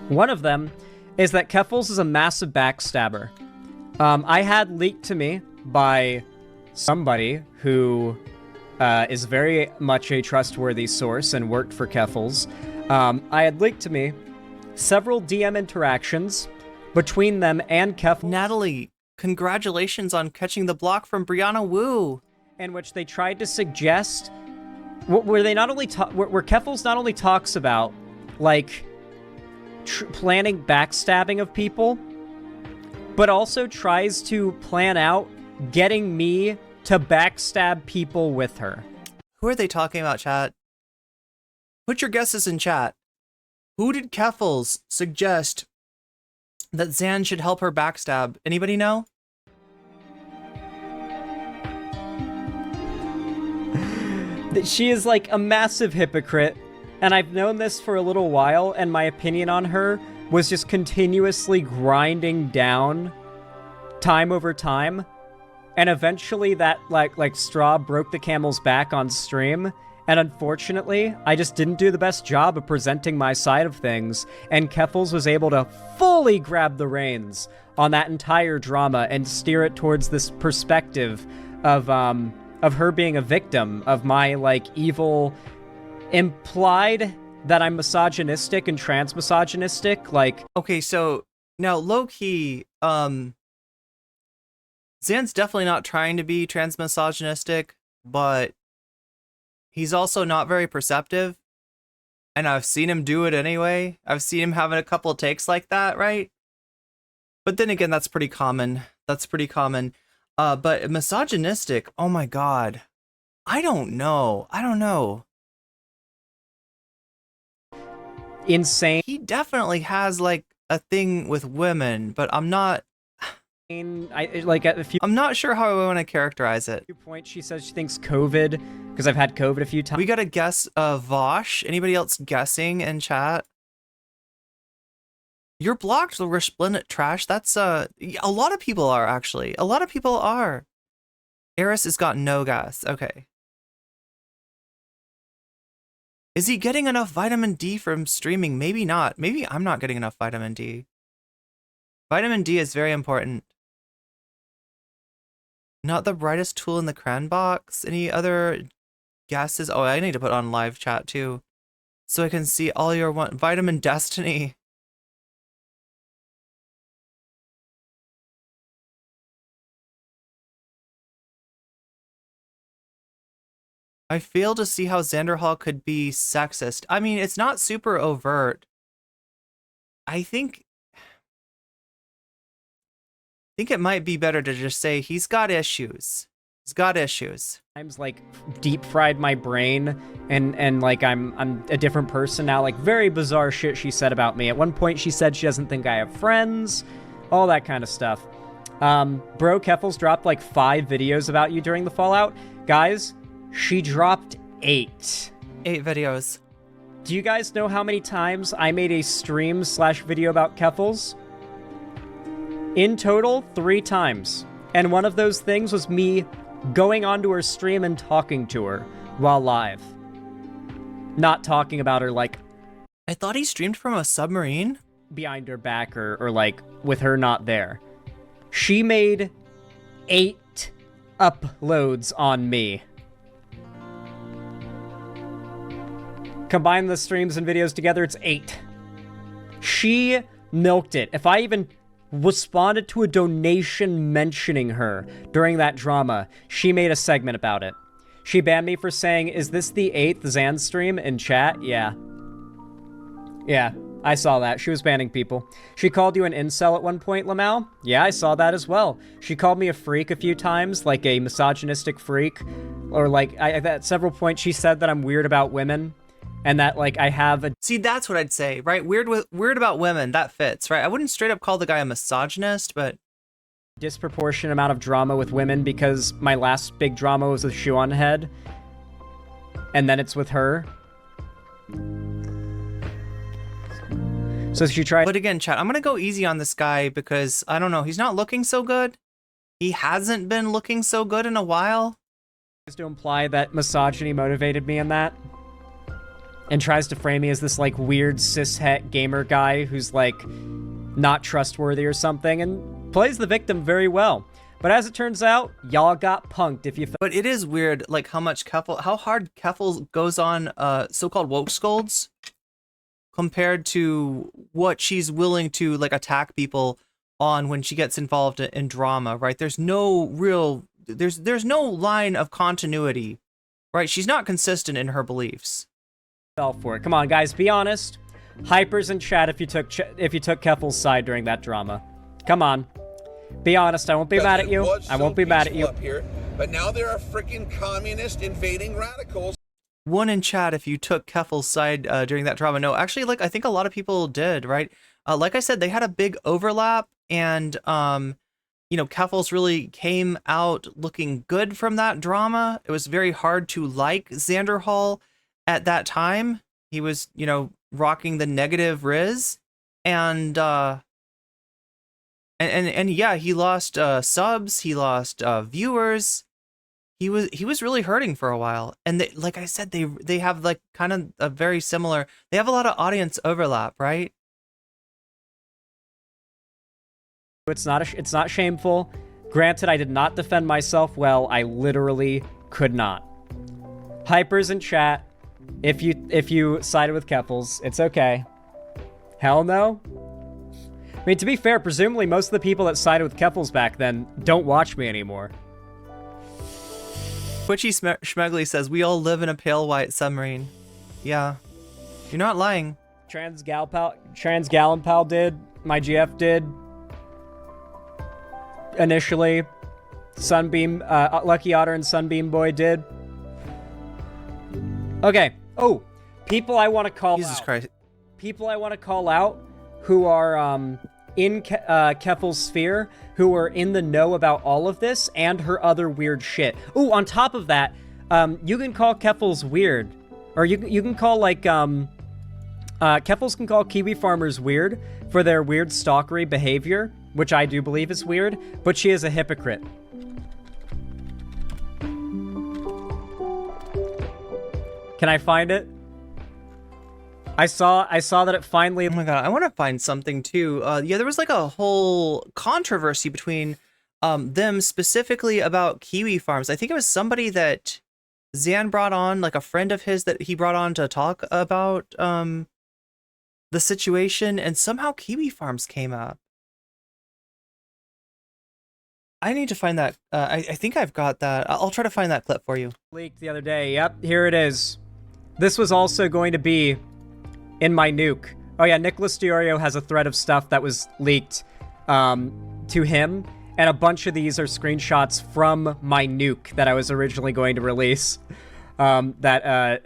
One of them is that Keffals is a massive backstabber. I had leaked to me by somebody who is very much a trustworthy source and worked for Keffals. I had leaked to me several DM interactions between them and Keffals. Natalie, congratulations on catching the block from Brianna Woo. In which they tried to suggest, where they not only where Keffals not only talks about like planning backstabbing of people, but also tries to plan out getting me to backstab people with her. Who are they talking about, chat? Put your guesses in chat. Who did Keffals suggest that Xan should help her backstab? Anybody know? She is like a massive hypocrite, and I've known this for a little while, and my opinion on her was just continuously grinding down time over time, and eventually that like straw broke the camel's back on stream, and unfortunately I just didn't do the best job of presenting my side of things, and Keffals was able to fully grab the reins on that entire drama and steer it towards this perspective of her being a victim of my like evil, implied that I'm misogynistic and trans-misogynistic, like... Okay, so, now, low-key, Xan's definitely not trying to be trans-misogynistic, but he's also not very perceptive, and I've seen him do it anyway. I've seen him having a couple of takes like that, right? But then again, that's pretty common. That's pretty common. But misogynistic, oh my god. I don't know. Insane. He definitely has like a thing with women, but I'm not I'm not sure how I want to characterize it. At a few points she says she thinks COVID, because I've had COVID a few times. We gotta guess Vaush. Anybody else guessing in chat? You're blocked, resplendent trash. That's a lot of people are, actually. A lot of people are. Eris has got no guess. Okay. Is he getting enough vitamin D from streaming? Maybe not. Maybe I'm not getting enough vitamin D. Vitamin D is very important. Not the brightest tool in the cran box. Any other guesses? Oh, I need to put on live chat too, so I can see all your vitamin destiny. I fail to see how Xanderhal could be sexist. I mean, it's not super overt. I think it might be better to just say he's got issues. He's got issues. Times like deep fried my brain and like I'm a different person now. Like very bizarre shit she said about me. At one point she said she doesn't think I have friends, all that kind of stuff. Bro Keffals dropped like 5 videos about you during the Fallout. Guys, she dropped 8. 8 videos. Do you guys know how many times I made a stream/video about Keffals? In total, 3 times. And one of those things was me going onto her stream and talking to her while live. Not talking about her like... I thought he streamed from a submarine? Behind her back or like with her not there. She made 8 uploads on me. Combine the streams and videos together, it's 8. She milked it. If I even responded to a donation mentioning her during that drama, she made a segment about it. She banned me for saying, "Is this the 8th Xan stream?" in chat. Yeah, I saw that. She was banning people. She called you an incel at one point, Lamau. Yeah, I saw that as well. She called me a freak a few times, like a misogynistic freak. Or like, at several points she said that I'm weird about women. And that, like, I have a... See, that's what I'd say, right? Weird about women, that fits, right? I wouldn't straight up call the guy a misogynist, but... disproportionate amount of drama with women because my last big drama was with Shoe on Head. And then it's with her. So she tried... But again, chat, I'm gonna go easy on this guy because, I don't know, he's not looking so good. He hasn't been looking so good in a while. To imply that misogyny motivated me in that. and tries to frame me as this like weird cishet gamer guy who's like not trustworthy or something, and plays the victim very well. But as it turns out, y'all got punked if you. But it is weird, like how hard Keffals goes on so-called woke scolds compared to what she's willing to like attack people on when she gets involved in drama, right? There's no real, there's no line of continuity, right? She's not consistent in her beliefs. Fell for it. Come on, guys, be honest. Hypers in chat if you took Keffals' side during that drama. Come on. Be honest, I won't be mad at you. I won't be mad at you. Up here, but now there are freaking communist invading radicals. One in chat if you took Keffals' side during that drama. No, actually, like I think a lot of people did, right? Like I said, they had a big overlap, and you know, Keffals really came out looking good from that drama. It was very hard to like Xanderhal at that time. He was, you know, rocking the negative Riz, and yeah, he lost subs, he lost viewers. He was really hurting for a while, and they, like I said, they have like kind of a very similar. They have a lot of audience overlap, right? It's not shameful. Granted, I did not defend myself well. I literally could not. Hypers in chat, if you sided with Keffals, it's okay. Hell no. I mean, to be fair, presumably most of the people that sided with Keffals back then don't watch me anymore. Twitchy Schmeggly says, we all live in a pale white submarine. Yeah. You're not lying. Trans Gallon Pal did. My GF did. Initially. Sunbeam, Lucky Otter and Sunbeam Boy did. Okay. Oh, people I want to call out. Jesus Christ. People I want to call out who are in Keffals' sphere, who are in the know about all of this and her other weird shit. Ooh, on top of that, you can call Keffals weird. Or you can call, like, Keffals can call Kiwi Farmers weird for their weird stalkery behavior, which I do believe is weird, but she is a hypocrite. Can I find it? I saw that it finally. Oh my god, I want to find something too. Yeah, there was like a whole controversy between them specifically about Kiwi Farms. I think it was somebody that Xan brought on, like a friend of his that he brought on to talk about the situation, and somehow Kiwi Farms came up. I need to find that. I think I've got that. I'll try to find that clip for you. Leaked the other day. Yep, here it is. This was also going to be in my nuke. Oh yeah, Nicholas Diorio has a thread of stuff that was leaked to him, and a bunch of these are screenshots from my nuke that I was originally going to release that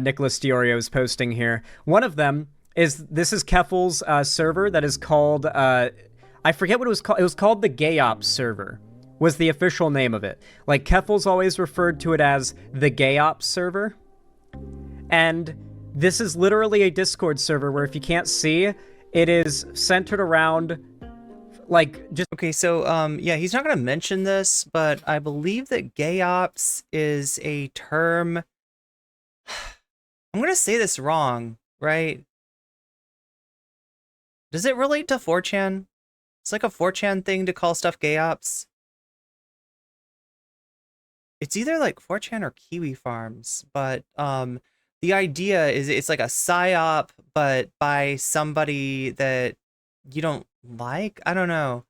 Nicholas Diorio is posting here. One of them is, this is Keffals' server that is called, I forget what it was called. It was called the Gay Ops server, was the official name of it. Like, Keffals always referred to it as the Gay Ops server. And this is literally a Discord server where, if you can't see, it is centered around, like, just... Okay, so, yeah, he's not going to mention this, but I believe that gay ops is a term... I'm going to say this wrong, right? Does it relate to 4chan? It's like a 4chan thing to call stuff gay ops. It's either like 4chan or Kiwi Farms, but, the idea is it's like a psyop, but by somebody that you don't like? I don't know.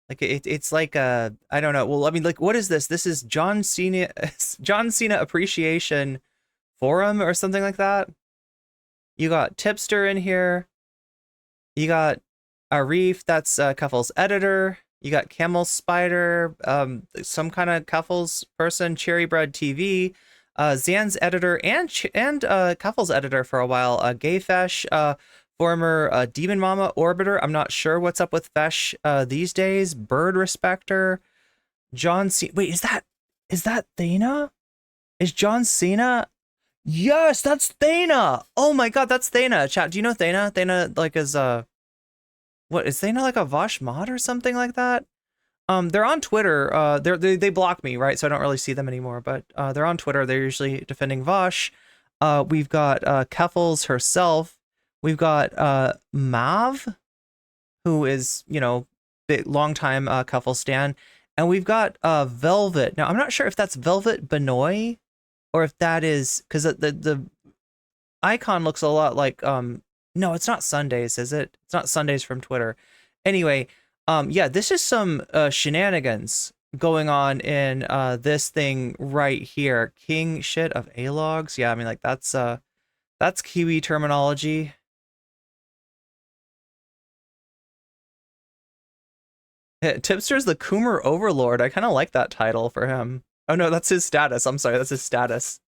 Like, it's like a, I don't know. Well, I mean, like, what is this? This is John Cena Appreciation Forum or something like that. You got Tipster in here. You got Arif, that's Cuffle's editor. You got Camel Spider, some kind of Keffals person, Cherry Bread TV, Xan's editor, and Keffals editor for a while, Gayfesh, former Demon Mama Orbiter. I'm not sure what's up with Fesh these days. Bird Respecter, John Cena. Wait, is that Thana? Is John Cena? Yes, that's Thana. Oh my god, that's Thana. Chat, do you know Thana? Thana, like, is what is Thana, like a Vaush mod or something like that? They're on Twitter. They block me, right? So I don't really see them anymore. But they're on Twitter. They're usually defending Vaush. We've got Keffals herself. We've got Mav, who is, you know, big long-time Cuffel stan, and we've got Velvet. Now I'm not sure if that's Velvet Benoit or if that is, because the icon looks a lot like no, it's not Sundays, is it? It's not Sundays from Twitter. Anyway, yeah, this is some shenanigans going on in this thing right here. King shit of A-logs. Yeah, I mean, like, that's Kiwi terminology. Tipster's the Coomer Overlord. I kind of like that title for him. Oh no, that's his status. I'm sorry, that's his status.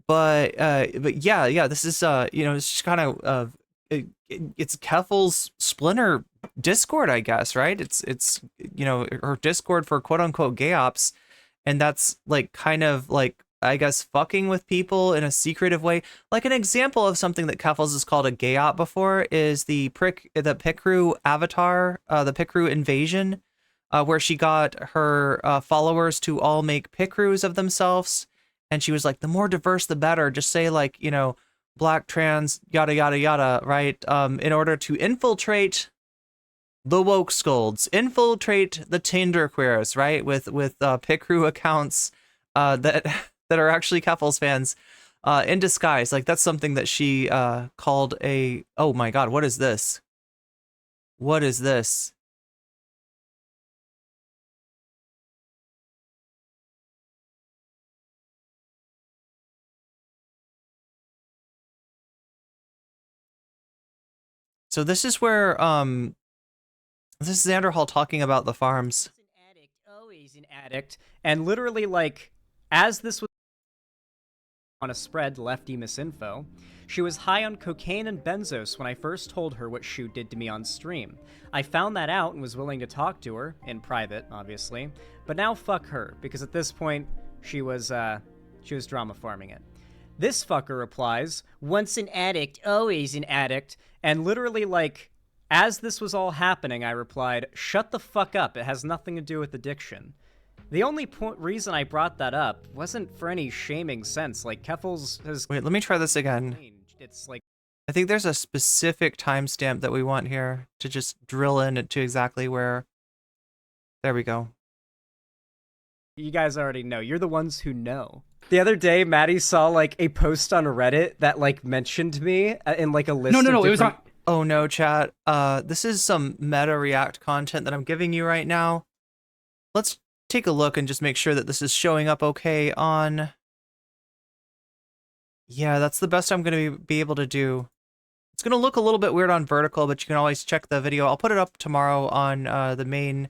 But yeah, this is you know, it's just kind of it's Keffel's Splinter Discord, I guess, right? It's you know, her Discord for quote unquote gay ops, and that's like kind of like, I guess, fucking with people in a secretive way. Like an example of something that Keffals has called a gay op before is the Picrew avatar, the Picrew invasion, where she got her followers to all make Picrews of themselves. And she was like, the more diverse, the better. Just say, like, you know, black, trans, yada, yada, yada, right? In order to infiltrate the woke scolds, infiltrate the Tinder queers, right? With Picrew accounts that are actually Keffals fans in disguise. Like, that's something that she called a, oh my God, what is this? What is this? So this is where this is Xanderhal talking about the farms. An addict, always an addict, and literally, like, as this was on a spread lefty misinfo, she was high on cocaine and benzos when I first told her what Shu did to me on stream. I found that out and was willing to talk to her, in private, obviously, but now fuck her, because at this point, she was drama farming it. This fucker replies, once an addict, always an addict, and literally, like, as this was all happening, I replied, shut the fuck up, it has nothing to do with addiction. The only reason I brought that up wasn't for any shaming sense, like, Keffals has... Wait, let me try this again. It's like... I think there's a specific timestamp that we want here to just drill in to exactly where... There we go. You guys already know. You're the ones who know. The other day, Maddie saw, like, a post on Reddit that, like, mentioned me in, like, a list of different... it was on... Oh no, chat. This is some meta react content that I'm giving you right now. Let's take a look and just make sure that this is showing up okay on... Yeah, that's the best I'm going to be able to do. It's going to look a little bit weird on vertical, but you can always check the video. I'll put it up tomorrow on the main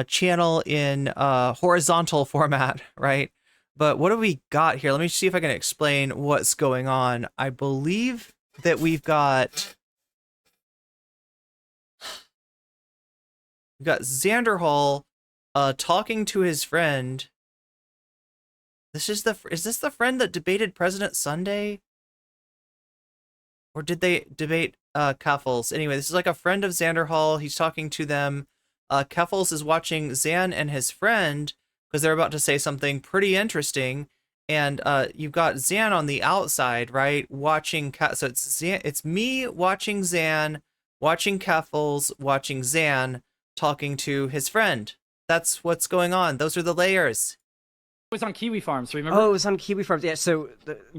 channel in horizontal format, right? But what do we got here? Let me see if I can explain what's going on. I believe that we've got Xanderhal talking to his friend. Is this the friend that debated President Sunday? Or did they debate Keffals? Anyway, this is like a friend of Xanderhal. He's talking to them. Keffals is watching Xan and his friend because they're about to say something pretty interesting. And you've got Xan on the outside, right? Watching so it's me watching Xan, watching Keffals, watching Xan, talking to his friend. That's what's going on. Those are the layers. It was on Kiwi Farms, remember? Oh, it was on Kiwi Farms. Yeah, so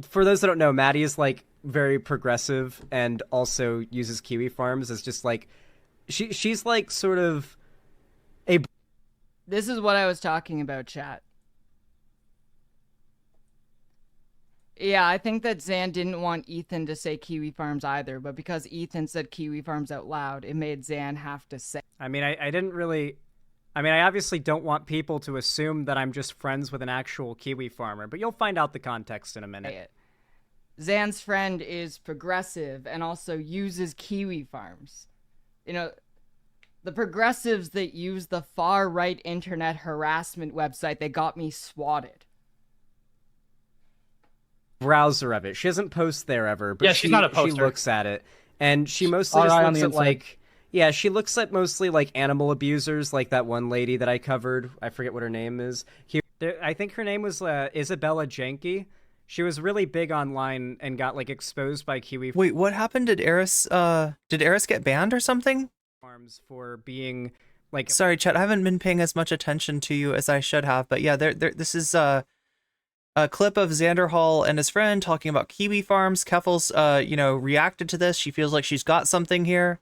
for those that don't know, Maddie is, like, very progressive and also uses Kiwi Farms as just, like, she's, like, sort of a... This is what I was talking about, chat. Yeah, I think that Xan didn't want Ethan to say Kiwi Farms either, but because Ethan said Kiwi Farms out loud, it made Xan have to say. I mean, I didn't really... I mean, I obviously don't want people to assume that I'm just friends with an actual Kiwi farmer, but you'll find out the context in a minute. Xan's friend is progressive and also uses Kiwi Farms. You know, the progressives that use the far-right internet harassment website that got me swatted. Browser of it. She doesn't post there ever, but yeah, she's not a poster. She looks at it, and she mostly just looks at, like, Yeah, she looks at mostly like animal abusers, like that one lady that I covered. I forget what her name is. I think her name was Isabella Janke. She was really big online and got like exposed by Kiwi Wait, what happened? Did Eris get banned or something? Farms for being like. Sorry, Chet, I haven't been paying as much attention to you as I should have, but yeah, this is a clip of Xanderhal and his friend talking about Kiwi Farms. Keffals, reacted to this. She feels like she's got something here,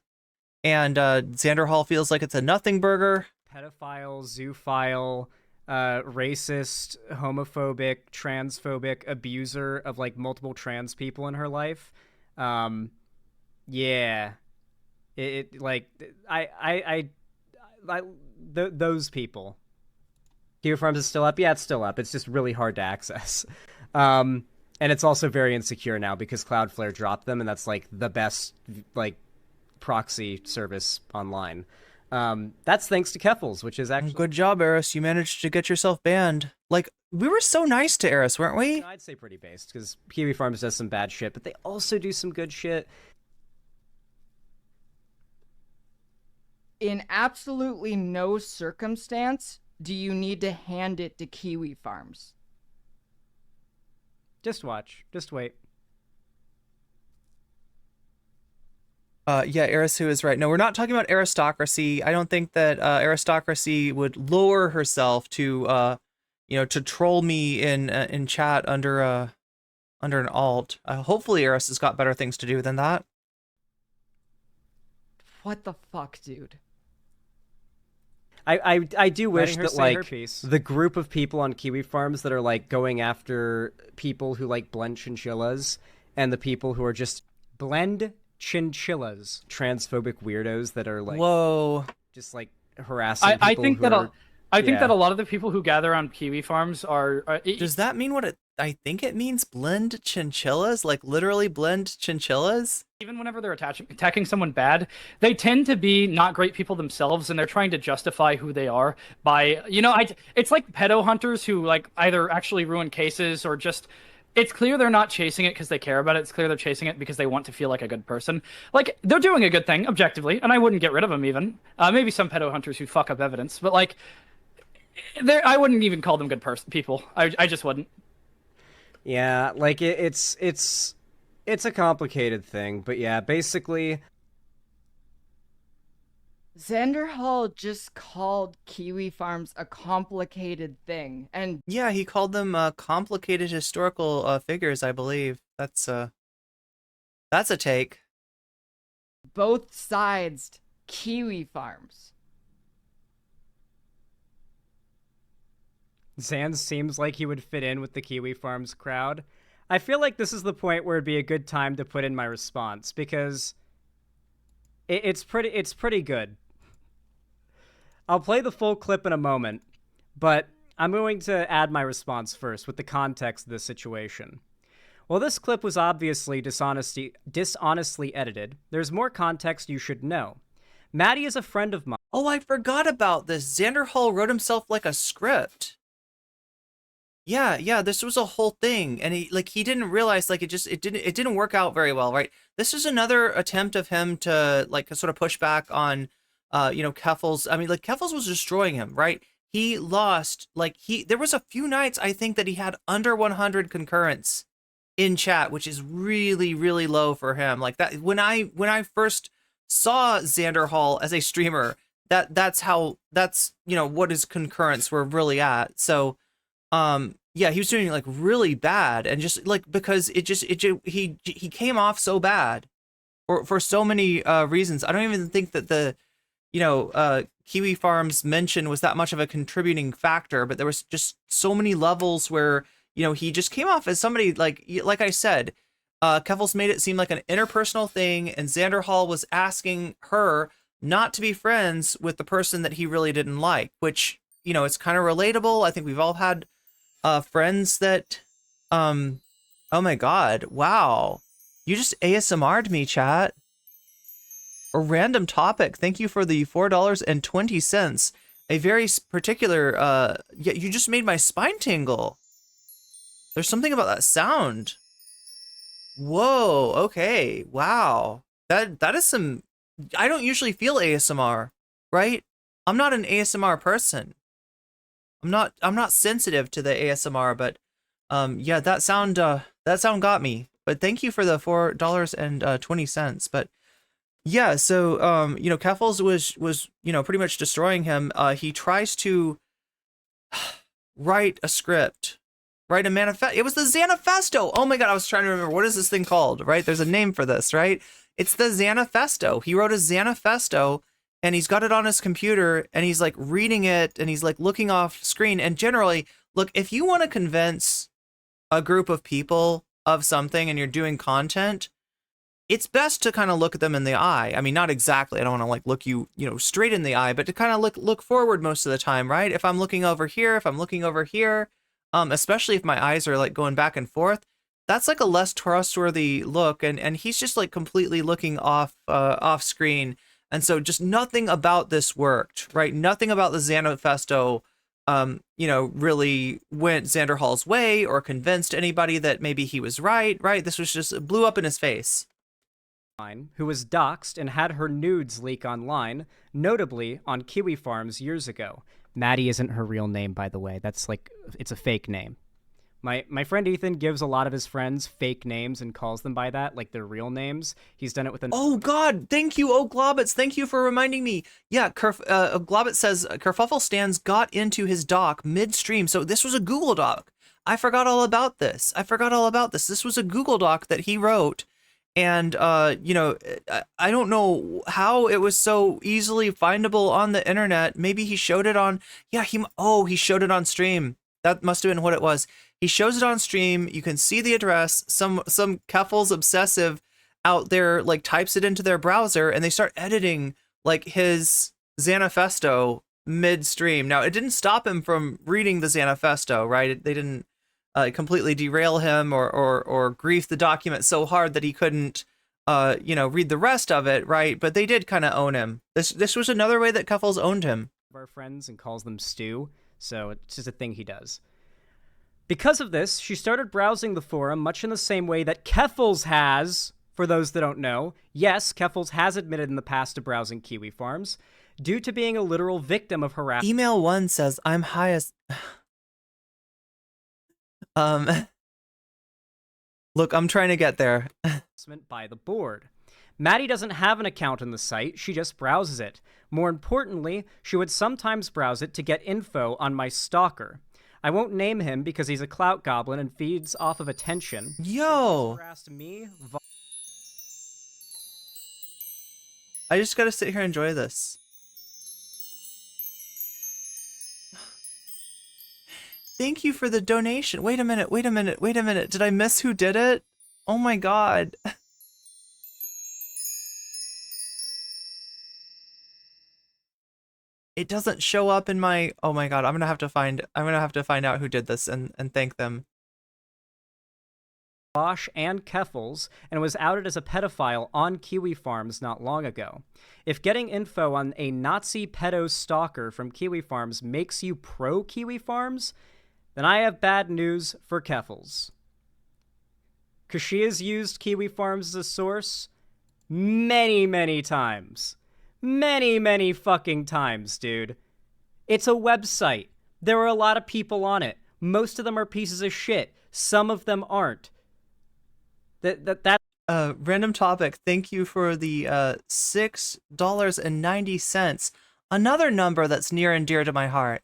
and Xanderhal feels like it's a nothing burger. Pedophile, zoophile, racist, homophobic, transphobic abuser of like multiple trans people in her life. Yeah, those people. Kiwi Farms is still up. Yeah, it's still up. It's just really hard to access. And it's also very insecure now because Cloudflare dropped them, and that's like the best like proxy service online. That's thanks to Keffals, which is actually good job, Eris. You managed to get yourself banned. Like, we were so nice to Eris, weren't we? I'd say pretty based because Kiwi Farms does some bad shit, but they also do some good shit. In absolutely no circumstance do you need to hand it to Kiwi Farms. Just watch. Just wait. Yeah, Erisu is right. No, we're not talking about aristocracy. I don't think that aristocracy would lower herself to, to troll me in chat under an alt. Hopefully, Eris has got better things to do than that. What the fuck, dude? I do wish that like piece. the group of people on Kiwi Farms that are like going after people who like blend chinchillas and the people who are just blend chinchillas, transphobic weirdos that are like whoa, just like harassing people. I think that a lot of the people who gather on Kiwi Farms are does that mean what I think it means? Blend chinchillas? Like literally blend chinchillas? Even whenever they're attacking someone bad, they tend to be not great people themselves, and they're trying to justify who they are by, it's like pedo hunters who like either actually ruin cases or just, it's clear they're not chasing it because they care about it. It's clear they're chasing it because they want to feel like a good person. Like, they're doing a good thing, objectively, and I wouldn't get rid of them even. Maybe some pedo hunters who fuck up evidence, but like, I wouldn't even call them good people. I just wouldn't. Yeah, like it's a complicated thing, but yeah, basically Xanderhal just called Kiwi Farms a complicated thing, and yeah, he called them complicated historical figures, I believe. That's a take. both sides Kiwi Farms. Xan seems like he would fit in with the Kiwi Farms crowd. I feel like this is the point where it'd be a good time to put in my response because it's pretty good. I'll play the full clip in a moment, but I'm going to add my response first with the context of the situation. While this clip was obviously dishonestly edited, there's more context you should know. Maddie is a friend of mine. Oh, I forgot about this. Xanderhal wrote himself like a script. Yeah, this was a whole thing, and he didn't realize like it didn't work out very well, right? This is another attempt of him to like sort of push back on Keffals. I mean, like Keffals was destroying him, right? He lost there was a few nights I think that he had under 100 concurrents in chat, which is really, really low for him. Like that when I first saw Xanderhal as a streamer, that's what his concurrents were really at. So yeah, he was doing like really bad, and just like because he came off so bad for so many reasons. I don't even think that the Kiwi Farms mention was that much of a contributing factor, but there was just so many levels where he just came off as somebody like I said, Keffals made it seem like an interpersonal thing, and Xanderhal was asking her not to be friends with the person that he really didn't like, which it's kind of relatable. I think we've all had friends that oh my god, wow, you just ASMR'd me, chat. A random topic. Thank you for the $4.20. A very particular yeah, you just made my spine tingle. There's something about that sound. Whoa, okay, wow. That is some I don't usually feel ASMR, right? I'm not an ASMR person. I'm not sensitive to the ASMR, but yeah, that sound got me. But thank you for the $4.20. But yeah, so you know, Keffals was you know, pretty much destroying him. He tries to write a script, write a manifest. It was the Xanifesto. Oh my god, I was trying to remember, what is this thing called, right? There's a name for this, right? It's the Xanifesto. He wrote a Xanifesto, and he's got it on his computer, and he's like reading it, and he's like looking off screen. And generally, look, if you want to convince a group of people of something and you're doing content, it's best to kind of look at them in the eye. I mean, not exactly, I don't want to like look you know, straight in the eye, but to kind of look forward most of the time, right? If I'm looking over here, especially if my eyes are like going back and forth, that's like a less trustworthy look. And he's just like completely looking off screen. And so just nothing about this worked, right? Nothing about the Xanifesto, you know, really went Xanderhal's way or convinced anybody that maybe he was right? This was just, it blew up in his face. Who was doxxed and had her nudes leak online, notably on Kiwi Farms years ago. Maddie isn't her real name, by the way. That's like, it's a fake name. My friend Ethan gives a lot of his friends fake names and calls them by that, like their real names. He's done it with an— Oh god, thank you, Globbits, thank you for reminding me. Yeah, Globbits says Kerfuffle Stands got into his doc midstream, so this was a Google Doc. I forgot all about this. This was a Google Doc that he wrote. And, you know, I don't know how it was so easily findable on the internet. Maybe he showed it on, yeah, he showed it on stream. That must have been what it was. He shows it on stream. You can see the address. Some Keffals obsessive out there, like, types it into their browser, and they start editing, like, his Xanifesto midstream. Now, it didn't stop him from reading the Xanifesto, right? They didn't completely derail him or grief the document so hard that he couldn't, you know, read the rest of it, right? But they did kind of own him. This was another way that Keffals owned him. Our friends and calls them Stu, so it's just a thing he does. Because of this, she started browsing the forum much in the same way that Keffals has, for those that don't know. Yes, Keffals has admitted in the past to browsing Kiwi Farms, due to being a literal victim of harassment. Email 1 says, I'm high as... Look, I'm trying to get there. By the board. Maddie doesn't have an account on the site, she just browses it. More importantly, she would sometimes browse it to get info on my stalker. I won't name him because he's a clout goblin and feeds off of attention. Yo! Harassed me, I just gotta sit here and enjoy this. Thank you for the donation. Wait a minute. Did I miss who did it? Oh my god. It doesn't show up in my... Oh my god, I'm gonna have to find out who did this and thank them. Vaush and Keffals, and was outed as a pedophile on Kiwi Farms not long ago. If getting info on a Nazi pedo stalker from Kiwi Farms makes you pro Kiwi Farms, then I have bad news for Keffals. Because she has used Kiwi Farms as a source many times. Many fucking times, dude. It's a website. There are a lot of people on it. Most of them are pieces of shit. Some of them aren't. Random topic. Thank you for the $6.90. Another number that's near and dear to my heart.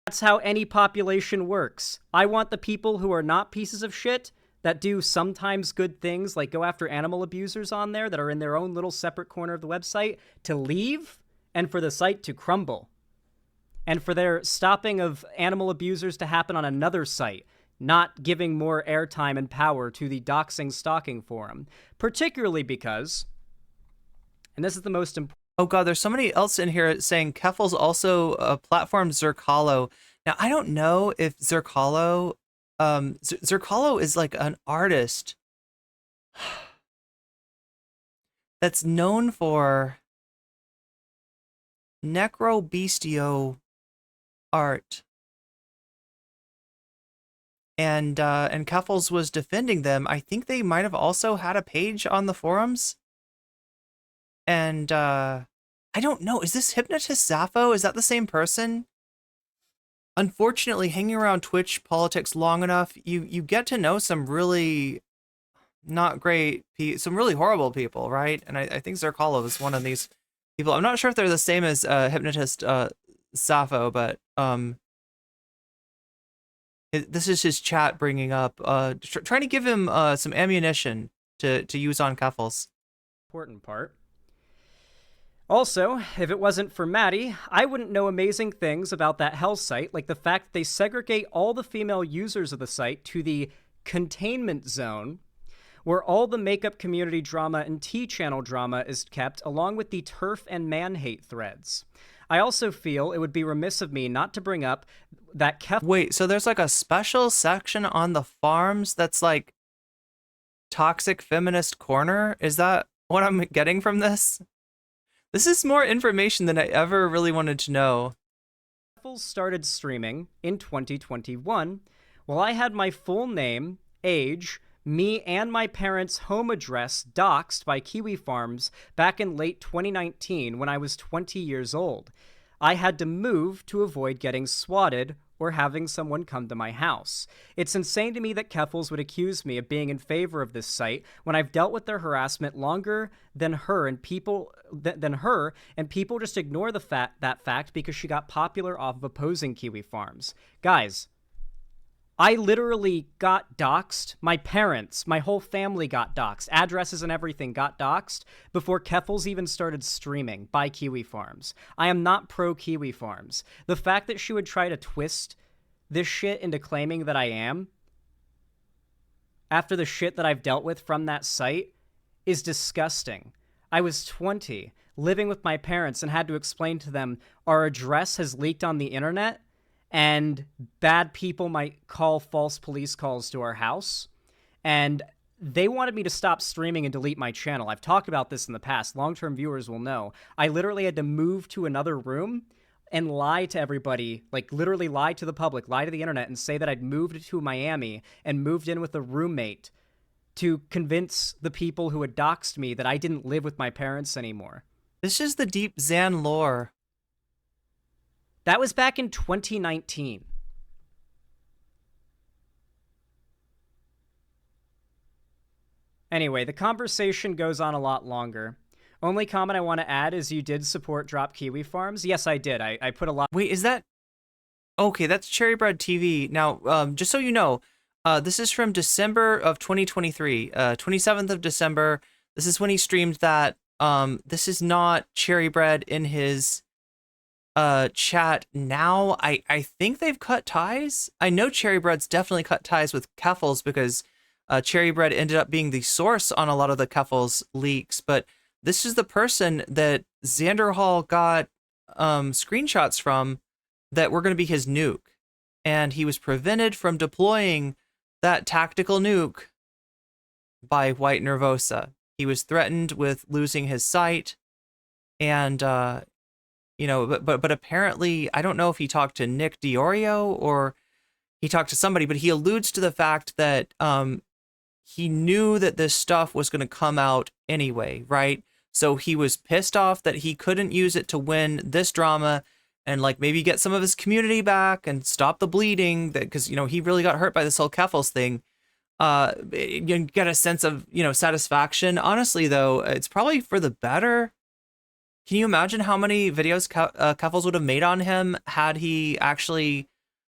That's how any population works. I want the people who are not pieces of shit, that do sometimes good things, like go after animal abusers on there that are in their own little separate corner of the website, to leave, and for the site to crumble. And for their stopping of animal abusers to happen on another site, not giving more airtime and power to the Doxxing stalking forum. Particularly because, and this is the most important... Oh god, there's somebody else in here saying Keffals also platformed Xercalo. Now, I don't know if Xercalo... Xercalo is like an artist that's known for necro-bestial art. And Keffals was defending them. I think they might have also had a page on the forums. And I don't know. Is this hypnotist Sappho? Is that the same person? Unfortunately, hanging around Twitch politics long enough, you get to know some really not great, some really horrible people, right? And I think Zerkalo is one of these people. I'm not sure if they're the same as hypnotist Sappho, but this is his chat bringing up, trying to give him some ammunition to use on Keffals. Important part. Also, if it wasn't for Maddie, I wouldn't know amazing things about that hell site, like the fact that they segregate all the female users of the site to the containment zone, where all the makeup community drama and T-channel drama is kept, along with the turf and man-hate threads. I also feel it would be remiss of me not to bring up that Wait, so there's like a special section on the farms that's like toxic feminist corner? Is that what I'm getting from this? This is more information than I ever really wanted to know. Keffals started streaming in 2021, while I had my full name, age, me and my parents' home address doxxed by Kiwi Farms back in late 2019 when I was 20 years old. I had to move to avoid getting swatted or having someone come to my house. It's insane to me that Keffals would accuse me of being in favor of this site when I've dealt with their harassment longer than her, and people just ignore that fact because she got popular off of opposing Kiwi Farms. Guys, I literally got doxxed. My parents, my whole family got doxxed. Addresses and everything got doxxed before Keffals even started streaming by Kiwi Farms. I am not pro Kiwi Farms. The fact that she would try to twist this shit into claiming that I am, after the shit that I've dealt with from that site, is disgusting. I was 20, living with my parents, and had to explain to them our address has leaked on the internet, and bad people might call false police calls to our house. And they wanted me to stop streaming and delete my channel. I've talked about this in the past. Long-term viewers will know. I literally had to move to another room and lie to everybody, like literally lie to the public, lie to the internet, and say that I'd moved to Miami and moved in with a roommate to convince the people who had doxed me that I didn't live with my parents anymore. This is the deep Xan lore. That was back in 2019. Anyway, the conversation goes on a lot longer. Only comment I want to add is you did support Drop Kiwi Farms. Yes, I did. I put a lot... Wait, is that... Okay, that's Cherry Bread TV. Now, just so you know, this is from December of 2023. 27th of December. This is when he streamed that. This is not Cherry Bread in his... chat now. I think they've cut ties. I know Cherry Bread's definitely cut ties with Keffals because Cherry Bread ended up being the source on a lot of the Keffals leaks, but this is the person that Xanderhal got screenshots from that were going to be his nuke, and he was prevented from deploying that tactical nuke by White Nervosa. He was threatened with losing his sight, and you know, but apparently, I don't know if he talked to Nick Diorio or he talked to somebody, but he alludes to the fact that he knew that this stuff was going to come out anyway, right? So he was pissed off that he couldn't use it to win this drama and like maybe get some of his community back and stop the bleeding, that because, you know, he really got hurt by this whole Keffals thing. You get a sense of, you know, satisfaction. Honestly, though, it's probably for the better. Can you imagine how many videos Keffals would have made on him had he actually,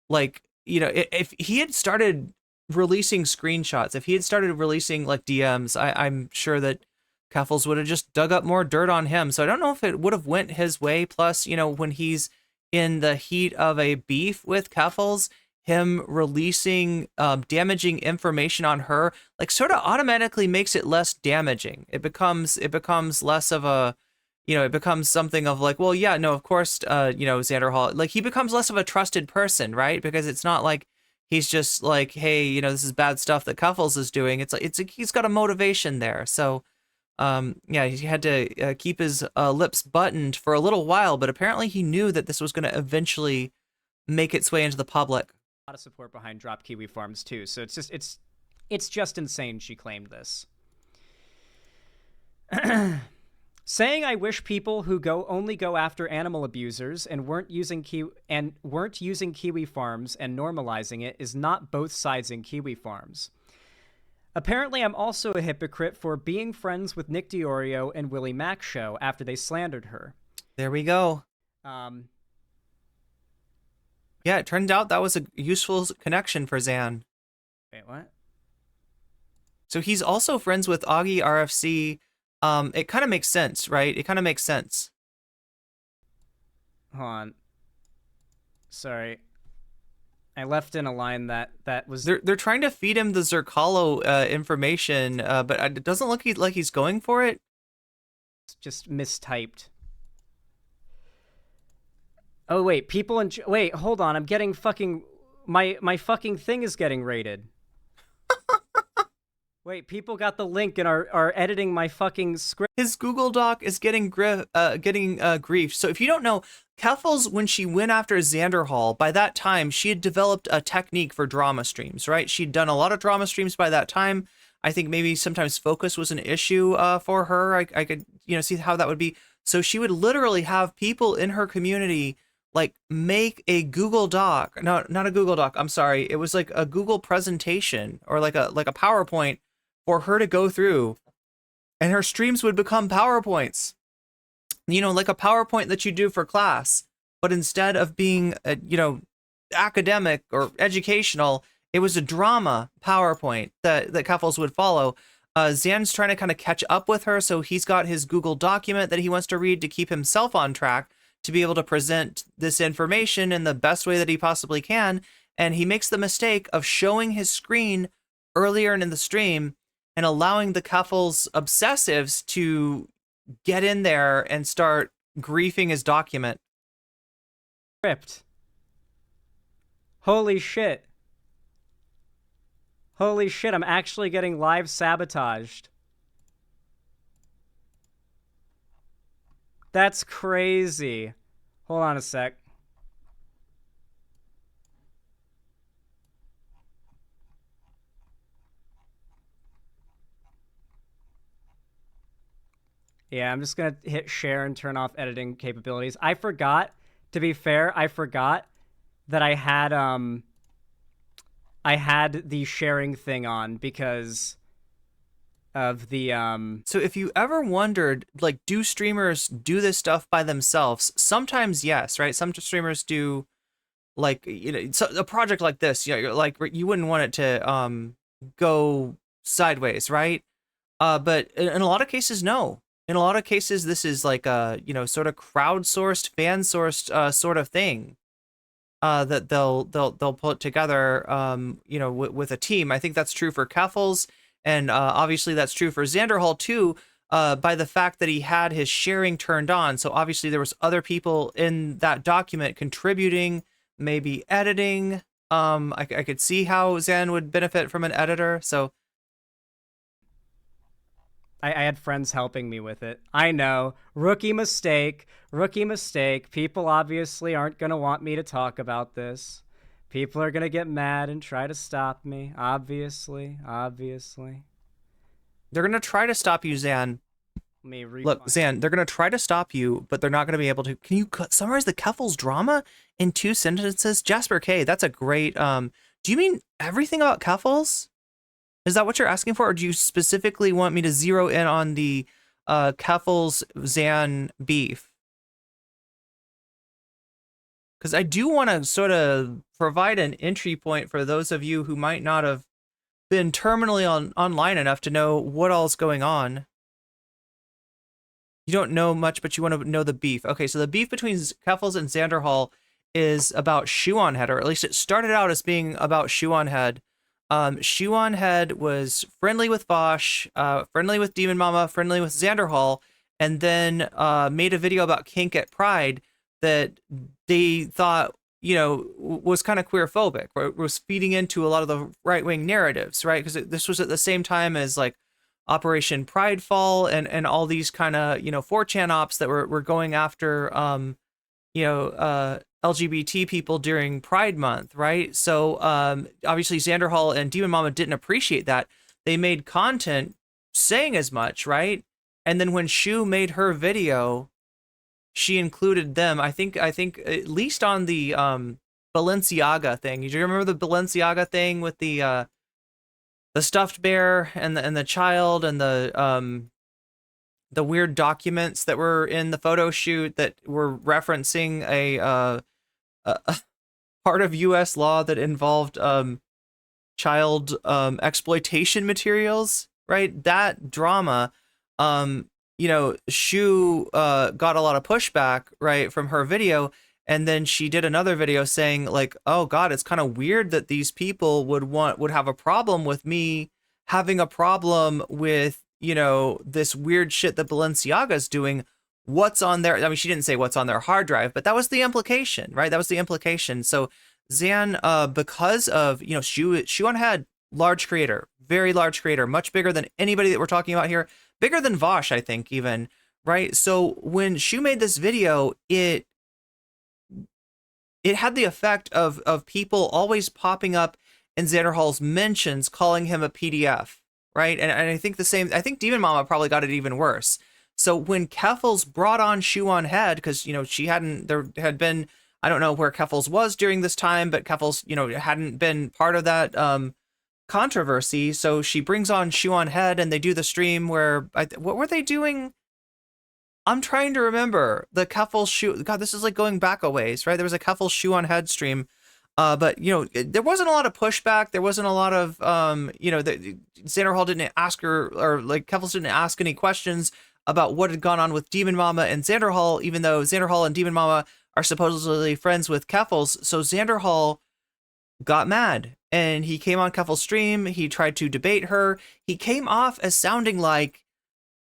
like, you know, if he had started releasing screenshots, if he had started releasing, like, DMs, I'm sure that Keffals would have just dug up more dirt on him. So I don't know if it would have went his way. Plus, you know, when he's in the heat of a beef with Keffals, him releasing damaging information on her, like, sort of automatically makes it less damaging. It becomes less of a, you know, it becomes something of like, well, yeah, no, of course, you know, Xanderhal, like, he becomes less of a trusted person, right? Because it's not like he's just like, hey, you know, this is bad stuff that Keffals is doing. It's like he's got a motivation there. So, yeah, he had to keep his lips buttoned for a little while, but apparently he knew that this was going to eventually make its way into the public. A lot of support behind Drop Kiwi Farms too, so it's just insane she claimed this. Saying I wish people who only go after animal abusers and weren't using Kiwi Farms and normalizing it is not both sides in Kiwi Farms. Apparently, I'm also a hypocrite for being friends with Nick Diorio and Willie Mack show after they slandered her. There we go. Yeah, it turned out that was a useful connection for Xan. Wait, what? So he's also friends with Augie RFC. It kind of makes sense, right? It kind of makes sense. Hold on. Sorry. I left in a line that was... They're trying to feed him the Zerkalo information, but it doesn't look like he's going for it. Just mistyped. Oh, wait, wait, hold on, I'm getting fucking... My fucking thing is getting raided. Wait, people got the link and are editing my fucking script. His Google Doc is getting grief. So if you don't know, Keffals, when she went after Xanderhal, by that time, she had developed a technique for drama streams, right? She'd done a lot of drama streams by that time. I think maybe sometimes focus was an issue for her. I could, see how that would be. So she would literally have people in her community like make a Google Doc. No, not a Google Doc. I'm sorry. It was like a Google presentation or like a PowerPoint for her to go through, and her streams would become PowerPoints. Like a PowerPoint that you do for class, but instead of being, academic or educational, it was a drama PowerPoint that Keffals would follow. Xan's trying to kind of catch up with her, so he's got his Google document that he wants to read to keep himself on track, to be able to present this information in the best way that he possibly can. And he makes the mistake of showing his screen earlier in the stream and allowing the Keffals obsessives to get in there and start griefing his document. Script. Holy shit. Holy shit, I'm actually getting live sabotaged. That's crazy. Hold on a sec. Yeah, I'm just going to hit share and turn off editing capabilities. I forgot, to be fair, I forgot that I had the sharing thing on because of the So if you ever wondered, like, do streamers do this stuff by themselves? Sometimes yes, right? Some streamers do, like, so a project like this, like you wouldn't want it to go sideways, right? But in a lot of cases, no. In a lot of cases, this is like a, sort of crowdsourced, fan-sourced sort of thing that they'll put together, with a team. I think that's true for Keffals, and obviously that's true for Xanderhal too, by the fact that he had his sharing turned on. So obviously there was other people in that document contributing, maybe editing. I could see how Xan would benefit from an editor, so... I had friends helping me with it. I know. Rookie mistake. Rookie mistake. People obviously aren't going to want me to talk about this. People are going to get mad and try to stop me. Obviously. They're going to try to stop you, Xan. Look, Xan, they're going to try to stop you, but they're not going to be able to. Can you summarize the Keffals drama in 2 sentences? Jasper K, that's a great... do you mean everything about Keffals? Is that what you're asking for, or do you specifically want me to zero in on the Keffals Xan beef? Because I do want to sort of provide an entry point for those of you who might not have been terminally online enough to know what all's going on. You don't know much, but you want to know the beef. Okay, so the beef between Keffals and Xanderhal is about Shoe on Head, or at least it started out as being about Shoe on Head. Shoe on Head was friendly with Vaush, friendly with Demon Mama, friendly with Xanderhal, and then made a video about kink at Pride that they thought, was kind of queerphobic, or was feeding into a lot of the right-wing narratives, right? Because this was at the same time as like Operation Pridefall and all these kind of, 4chan ops that were going after, LGBT people during Pride Month, right? So obviously Xanderhal and Demon Mama didn't appreciate that. They made content saying as much, right? And then when Shu made her video, she included them. I think at least on the Balenciaga thing. Do you remember the Balenciaga thing with the stuffed bear and the child and the weird documents that were in the photo shoot that were referencing a part of U.S. law that involved child exploitation materials, right? That drama, Shu got a lot of pushback, right, from her video, and then she did another video saying like, oh God, it's kind of weird that these people would have a problem with me having a problem with, this weird shit that Balenciaga's doing. What's on their, I mean, she didn't say what's on their hard drive, but that was the implication, right? That was the implication. So Xan, because of, Shu had large creator, very large creator, much bigger than anybody that we're talking about here, bigger than Vaush, I think, even, right? So when Shu made this video, it had the effect of people always popping up in Xanderhal's mentions calling him a PDF, right? And I think I think Demon Mama probably got it even worse. So when Keffals brought on Shu on head, because, there had been, I don't know where Keffals was during this time, but Keffals, hadn't been part of that controversy. So she brings on Shu on head and they do the stream where, what were they doing? I'm trying to remember the Keffals Shu. God, this is like going back a ways, right? There was a Keffals Shu on head stream. But, there wasn't a lot of pushback. There wasn't a lot of, Xanderhal didn't ask her, or like Keffals didn't ask any questions about what had gone on with Demon Mama and Xanderhal, even though Xanderhal and Demon Mama are supposedly friends with Keffals. So Xanderhal got mad and he came on Keffals' stream. He tried to debate her. He came off as sounding like,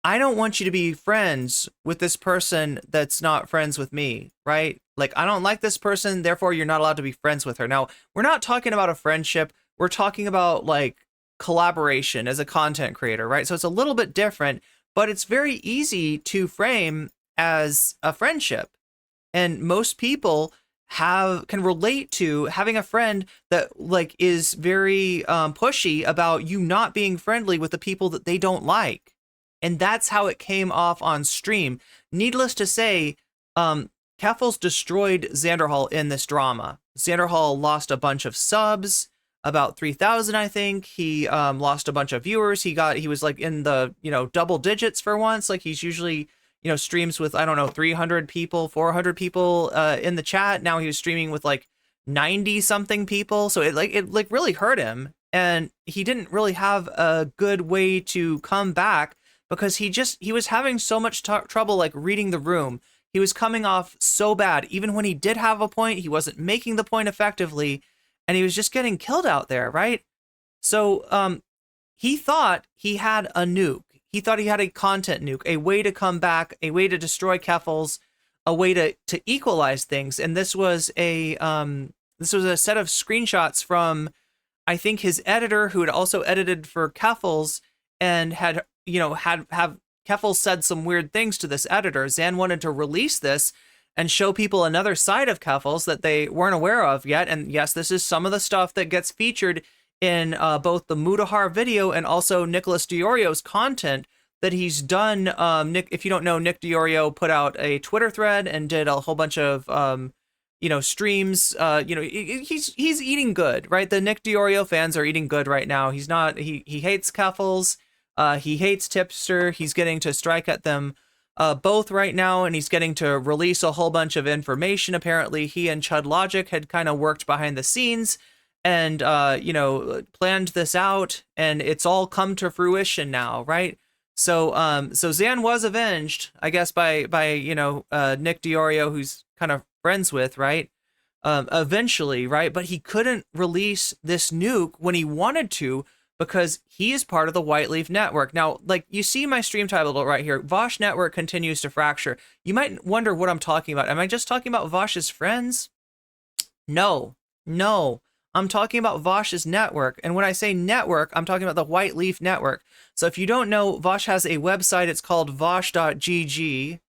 I don't want you to be friends with this person that's not friends with me, right? Like, I don't like this person, therefore you're not allowed to be friends with her. Now, we're not talking about a friendship. We're talking about like collaboration as a content creator, right? So it's a little bit different, but it's very easy to frame as a friendship. And most people can relate to having a friend that like is very pushy about you not being friendly with the people that they don't like. And that's how it came off on stream. Needless to say, Keffals destroyed Xanderhal in this drama. Xanderhal lost a bunch of subs, about 3,000, I think. He lost a bunch of viewers. He was like in the, double digits for once. Like he's usually, streams with, I don't know, 300 people, 400 people in the chat. Now he was streaming with like 90 something people. So it really hurt him. And he didn't really have a good way to come back, because he was having so much trouble like reading the room. He was coming off so bad. Even when he did have a point, he wasn't making the point effectively, and he was just getting killed out there, right? So he thought he had a nuke. He thought he had a content nuke, a way to come back, a way to destroy Keffals, a way to equalize things. And this was a set of screenshots from, I think, his editor, who had also edited for Keffals, and had Keffals said some weird things to this editor. Xan wanted to release this and show people another side of Keffals that they weren't aware of yet. And yes, this is some of the stuff that gets featured in both the Mutahar video and also Nicholas Diorio's content that he's done. Nick, if you don't know, Nick Diorio put out a Twitter thread and did a whole bunch of streams. He's eating good, right? The Nick Diorio fans are eating good right now. He hates Keffals. He hates Tipster. He's getting to strike at them both right now, and he's getting to release a whole bunch of information. Apparently, he and Chud Logic had kind of worked behind the scenes and, planned this out, and it's all come to fruition now, right? So Xan was avenged, I guess, by Nick Diorio, who's kind of friends with, right? Eventually, right? But he couldn't release this nuke when he wanted to, because he is part of the White Leaf Network. Now, like you see my stream title right here, Vaush Network continues to fracture. You might wonder what I'm talking about. Am I just talking about Vaush's friends? No. I'm talking about Vaush's network. And when I say network, I'm talking about the White Leaf Network. So if you don't know, Vaush has a website. It's called vaush.gg.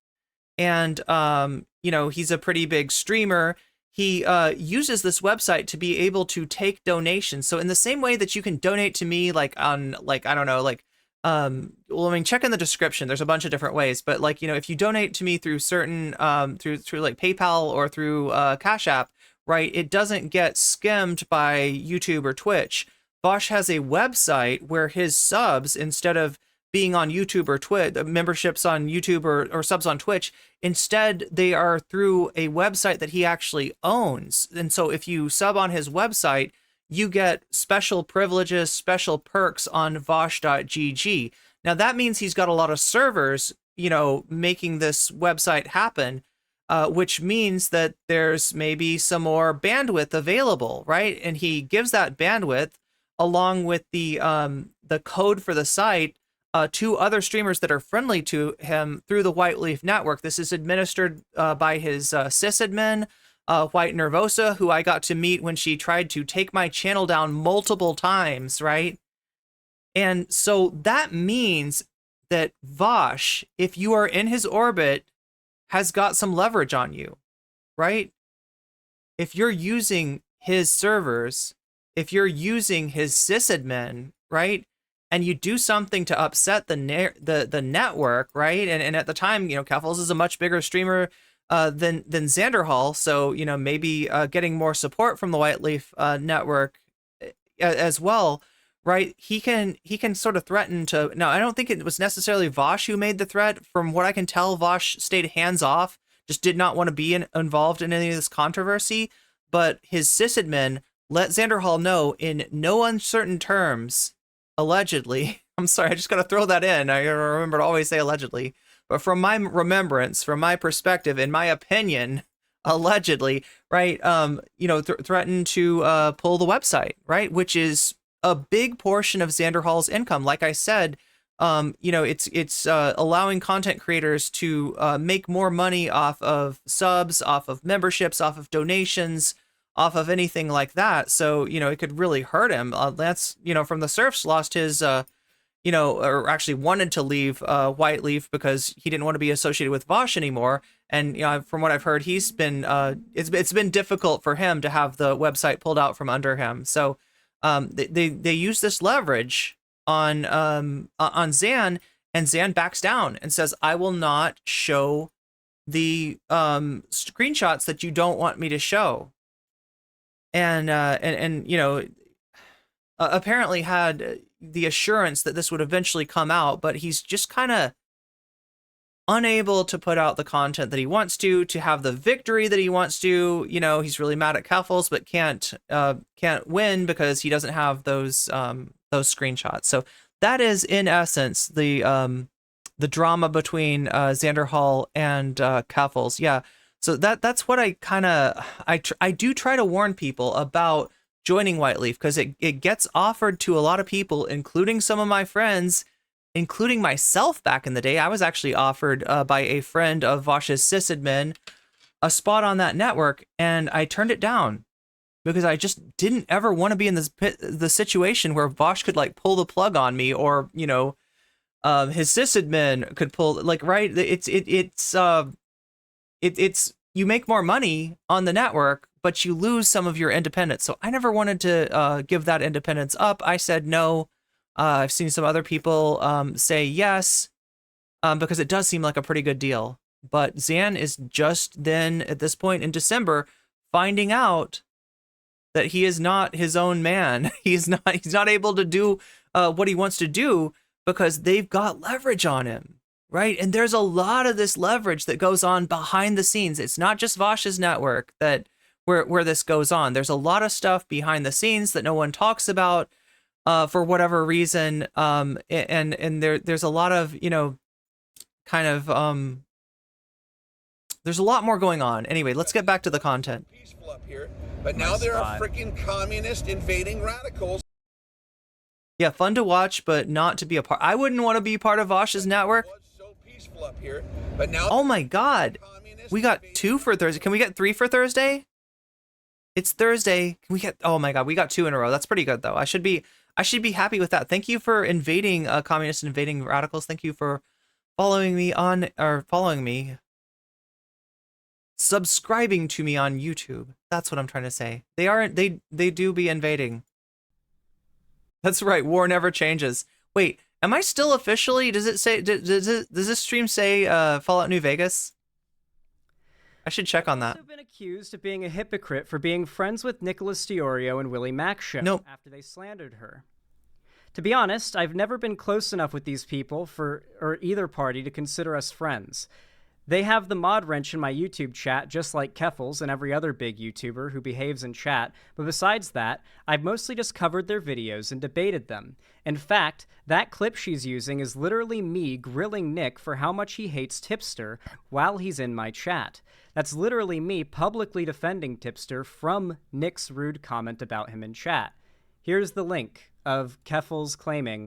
And, he's a pretty big streamer. He uses this website to be able to take donations. So in the same way that you can donate to me, like on, like, I don't know, like well, I mean, check in the description. There's a bunch of different ways, but like, you know, if you donate to me through certain, through like PayPal or through Cash App, right, it doesn't get skimmed by YouTube or Twitch. Vaush has a website where his subs, instead of being on YouTube or Twitch, memberships on YouTube or subs on Twitch, instead they are through a website that he actually owns. And so if you sub on his website, you get special privileges, special perks on Vaush.gg. Now that means he's got a lot of servers, you know, making this website happen, which means that there's maybe some more bandwidth available, right? And he gives that bandwidth along with the code for the site to other streamers that are friendly to him through the White Leaf network. This is administered by his sysadmin, White Nervosa, who I got to meet when she tried to take my channel down multiple times, right? And so that means that Vaush, if you are in his orbit, has got some leverage on you, right? If you're using his servers, if you're using his sysadmin, right? And you do something to upset the network, right? And at the time, you know, Keffals is a much bigger streamer than Xanderhal, so you know, maybe getting more support from the White Leaf network as well, right? He can sort of threaten to. Now, I don't think it was necessarily Vaush who made the threat. From what I can tell, Vaush stayed hands off, just did not want to be involved in any of this controversy. But his sysadmin let Xanderhal know in no uncertain terms, allegedly. I'm sorry, I just got to throw that in. I remember to always say allegedly. But from my remembrance, from my perspective, in my opinion, allegedly, right, you know, threatened to pull the website, right, which is a big portion of Xanderhal's income. Like I said, you know, it's allowing content creators to make more money off of subs, off of memberships, off of donations, off of anything like that. So, you know, it could really hurt him. That's, you know, from the Surfs lost his you know, or actually wanted to leave White Leaf because he didn't want to be associated with Vaush anymore. And you know, from what I've heard, he's been it's been difficult for him to have the website pulled out from under him. So they use this leverage on Xan, and Xan backs down and says, "I will not show the screenshots that you don't want me to show." And you know, apparently had the assurance that this would eventually come out, but he's just kind of unable to put out the content that he wants to have the victory that he wants to. You know, he's really mad at Keffals, but can't win because he doesn't have those screenshots. So that is in essence the drama between Xanderhal and Keffals. Yeah. So that's what I kind of I do try to warn people about joining White Leaf, because it gets offered to a lot of people, including some of my friends, including myself back in the day. I was actually offered by a friend of Vaush's sysadmin a spot on that network, and I turned it down because I just didn't ever want to be in the situation where Vaush could like pull the plug on me, or you know, his sysadmin could pull, like, right? It's you make more money on the network, but you lose some of your independence. So I never wanted to give that independence up. I said no. I've seen some other people say yes, because it does seem like a pretty good deal. But Xan is just then, at this point in December, finding out that he is not his own man. He's not able to do what he wants to do because they've got leverage on him. Right. And there's a lot of this leverage that goes on behind the scenes. It's not just Vaush's network where this goes on. There's a lot of stuff behind the scenes that no one talks about for whatever reason. And there's a lot of, you know, kind of there's a lot more going on. Anyway, let's get back to the content. Peaceful up here, but now there are freaking communist invading radicals. Yeah, fun to watch, but not to be a part. I wouldn't want to be part of Vaush's network. Up here, but now oh my god, we got 2 for Thursday. Can we get 3 for Thursday? It's Thursday. Can we get, oh my god, we got 2 in a row. That's pretty good though. I should be happy with that. Thank you for invading communists and invading radicals. Thank you for following me, subscribing to me on YouTube. That's what I'm trying to say. They do be invading. That's right, war never changes. Wait, Am I still officially? Does it say? Does this stream say Fallout New Vegas? I should check on that. I've also been accused of being a hypocrite for being friends with Nicholas Diorio and Willie Mack Show after they slandered her. To be honest, I've never been close enough with these people or either party to consider us friends. They have the mod wrench in my YouTube chat, just like Keffals and every other big YouTuber who behaves in chat, but besides that, I've mostly just covered their videos and debated them. In fact, that clip she's using is literally me grilling Nick for how much he hates Tipster while he's in my chat. That's literally me publicly defending Tipster from Nick's rude comment about him in chat. Here's the link of Keffals claiming.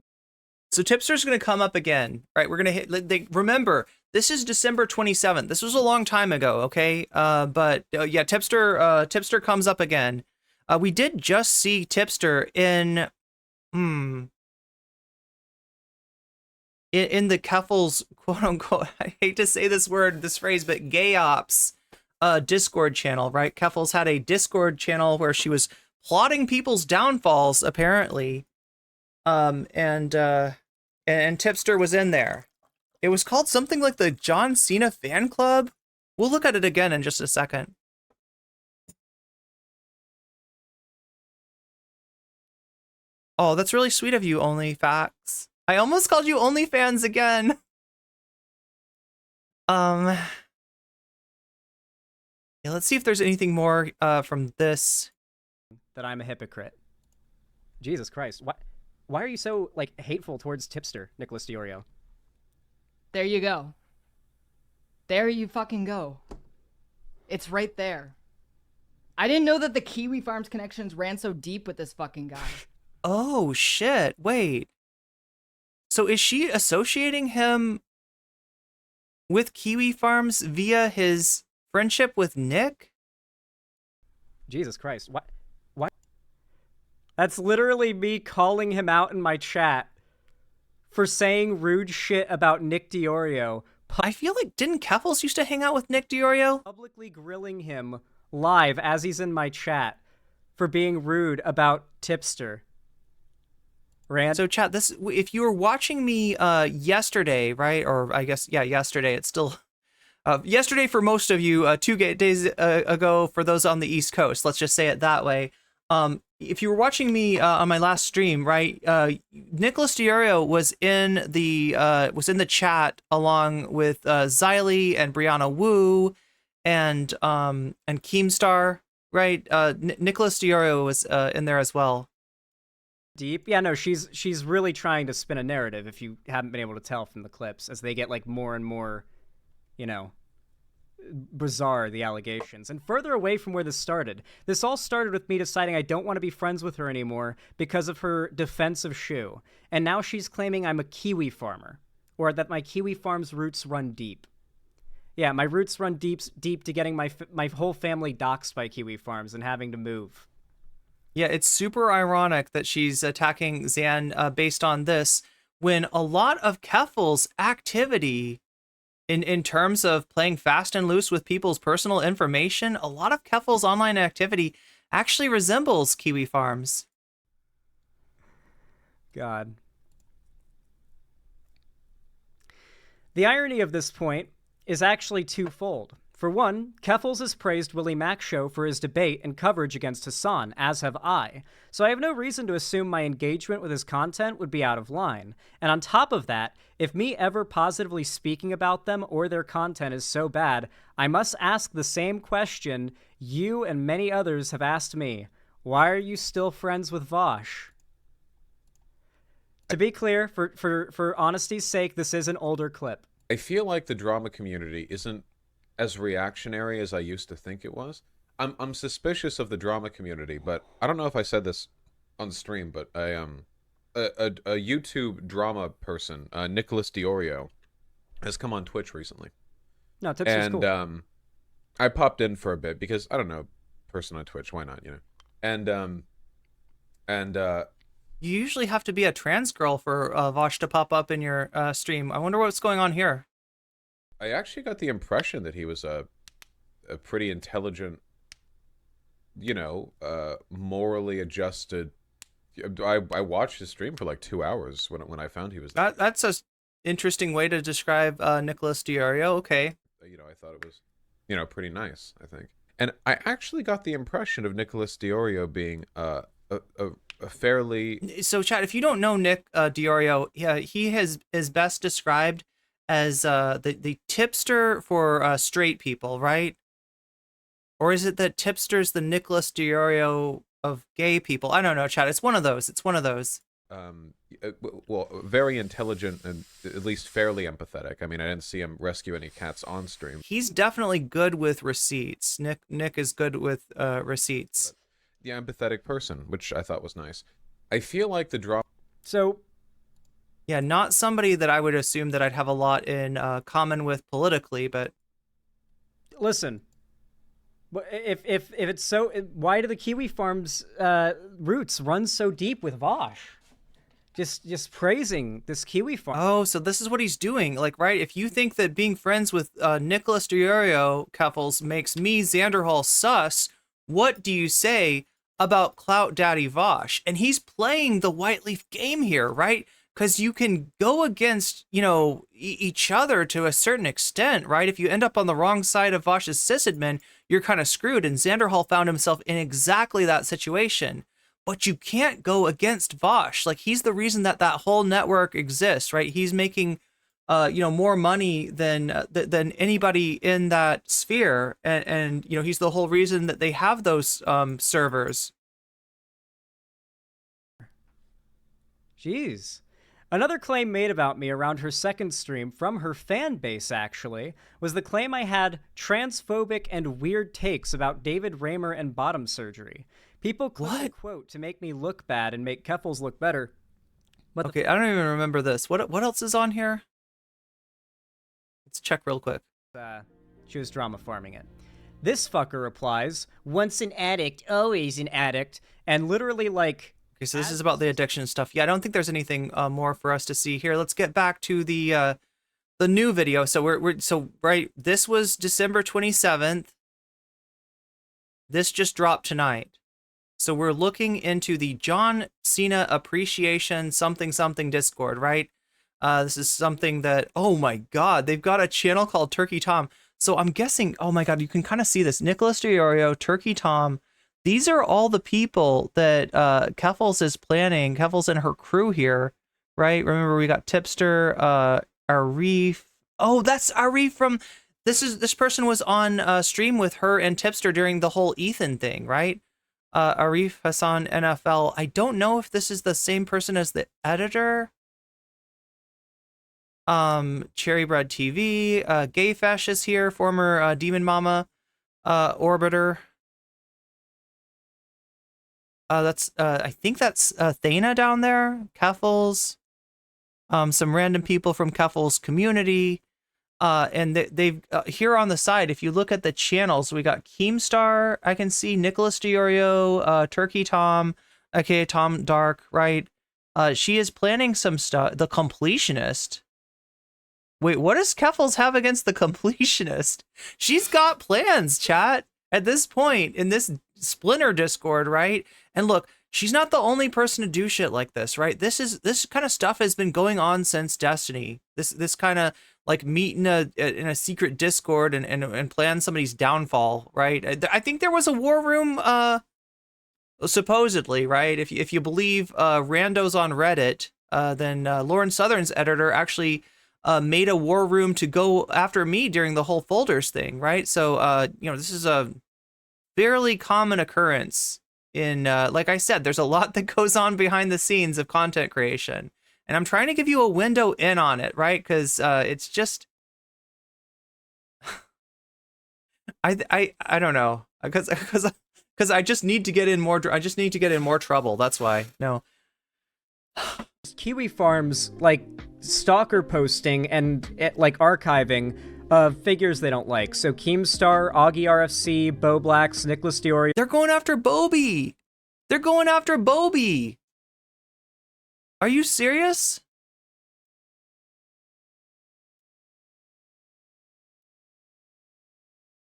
So Tipster's going to come up again, right? We're going to hit, remember, this is December 27th. This was a long time ago, okay? Yeah, Tipster comes up again. We did just see Tipster in the Keffals, quote unquote, I hate to say this phrase, but gay ops Discord channel, right? Keffals had a Discord channel where she was plotting people's downfalls, apparently. And Tipster was in there. It was called something like the John Cena Fan Club. We'll look at it again in just a second. Oh, that's really sweet of you, OnlyFacts. I almost called you OnlyFans again. Yeah, let's see if there's anything more from this. That I'm a hypocrite. Jesus Christ. Why are you so, like, hateful towards Tipster, Nicholas Diorio? There you go. There you fucking go. It's right there. I didn't know that the Kiwi Farms connections ran so deep with this fucking guy. Oh, shit. Wait. So is she associating him with Kiwi Farms via his friendship with Nick? Jesus Christ. What? That's literally me calling him out in my chat for saying rude shit about Nick Diorio. I feel like, didn't Keffals used to hang out with Nick Diorio? Publicly grilling him live as he's in my chat for being rude about Tipster. So chat, this, if you were watching me yesterday, right? Or I guess, yeah, yesterday, it's still... yesterday for most of you, 2 days ago for those on the East Coast, let's just say it that way. If you were watching me on my last stream, right, Nicholas Diorio was in the chat along with Xylee and Brianna Woo and Keemstar, right? Nicholas Diorio was in there as well. Deep, yeah, no, she's really trying to spin a narrative. If you haven't been able to tell from the clips, as they get like more and more, you know, bizarre, the allegations, and further away from where this started. This all started with me deciding I don't want to be friends with her anymore because of her defense of Shu, and now she's claiming I'm a Kiwi farmer, or that my Kiwi Farms roots run deep. Yeah, my roots run deep to getting my whole family doxxed by Kiwi Farms and having to move. Yeah, it's super ironic that she's attacking Xan based on this, when a lot of Keffals' activity in terms of playing fast and loose with people's personal information, a lot of Keffals' online activity actually resembles Kiwi Farms. God. The irony of this point is actually twofold. For one, Keffals has praised Willie Mack Show for his debate and coverage against Hassan, as have I, so I have no reason to assume my engagement with his content would be out of line. And on top of that, if me ever positively speaking about them or their content is so bad, I must ask the same question you and many others have asked me. Why are you still friends with Vaush? To be clear, for honesty's sake, this is an older clip. I feel like the drama community isn't as reactionary as I used to think it was. I'm suspicious of the drama community, but I don't know if I said this on stream, but a YouTube drama person, Nicholas Diorio, has come on Twitch recently. No, Tipster's cool. And I popped in for a bit because I don't know, person on Twitch, why not, you know? And you usually have to be a trans girl for Vaush to pop up in your stream. I wonder what's going on here. I actually got the impression that he was a pretty intelligent, you know, morally adjusted I watched his stream for like 2 hours when I found he was there. That's a interesting way to describe Nicholas Diorio. Okay. I thought it was, pretty nice, I think. And I actually got the impression of Nicholas Diorio being a fairly... So, Chad, if you don't know Nick Diorio, he is best described as the tipster for straight people, right? Or is it that tipster's the Nicholas Diorio of gay people? I don't know, Chad. It's one of those. Well, very intelligent and at least fairly empathetic. I mean, I didn't see him rescue any cats on stream. He's definitely good with receipts. Nick is good with receipts. But the empathetic person, which I thought was nice. I feel like the drop... So... Yeah, not somebody that I would assume that I'd have a lot in common with politically, but... Listen, if it's so... Why do the Kiwi Farms roots run so deep with Vaush? Just praising this Kiwi Farm. Oh, so this is what he's doing. Like, right, if you think that being friends with Nicholas Diorio, Keffals, makes me, Xanderhal, sus, what do you say about Clout Daddy Vaush? And he's playing the white leaf game here, right? Because you can go against, each other to a certain extent, right? If you end up on the wrong side of Vaush's sysadmin, you're kind of screwed. And Xanderhal found himself in exactly that situation. But you can't go against Vaush. Like, he's the reason that whole network exists, right? He's making, more money than anybody in that sphere, and he's the whole reason that they have those servers. Jeez. Another claim made about me around her second stream, from her fan base actually, was the claim I had transphobic and weird takes about David Raymer and bottom surgery. People click the quote to make me look bad and make Keffals look better. But okay, I don't even remember this. What else is on here? Let's check real quick. She was drama farming it. This fucker replies, once an addict, always an addict, and literally like... Okay, so this is about the addiction stuff. Yeah, I don't think there's anything more for us to see here. Let's get back to the new video. So right, this was December 27th. This just dropped tonight. So we're looking into the John Cena Appreciation something Discord, right? This is something that, oh my God, they've got a channel called Turkey Tom. So I'm guessing, oh my God, you can kind of see this. Nicholas Diorio, Turkey Tom. These are all the people that Keffals is planning, Keffals and her crew here, right? Remember, we got Tipster, Arif. Oh, that's Arif from... This person was on stream with her and Tipster during the whole Ethan thing, right? Arif Hassan NFL. I don't know if this is the same person as the editor. Cherry Bread TV, Gay Fesh is here, former Demon Mama Orbiter. I think that's Thana down there, Keffals, some random people from Keffals community. And they've here on the side, if you look at the channels, we got Keemstar, I can see Nicholas Diorio, Turkey Tom, aka Tom Dark, right? She is planning some stuff. The Completionist. Wait, what does Keffals have against the Completionist? She's got plans, chat, at this point in this Splinter Discord, right? And look, she's not the only person to do shit like this, right? This kind of stuff has been going on since Destiny. This kind of like meet in a secret Discord and plan somebody's downfall, right? I think there was a war room, supposedly, right? If you believe randos on Reddit, then Lauren Southern's editor actually made a war room to go after me during the whole folders thing, right? So this is a fairly common occurrence in, like I said, there's a lot that goes on behind the scenes of content creation. And I'm trying to give you a window in on it, right? Because it's just, I don't know, because I just need to get in more. I just need to get in more trouble. That's why. No. Kiwi Farms like stalker posting and like archiving of figures they don't like. So Keemstar, Augie RFC, Bo Blacks, Nicholas Diorio. They're going after Bobby. They're going after Bobby. Are you serious?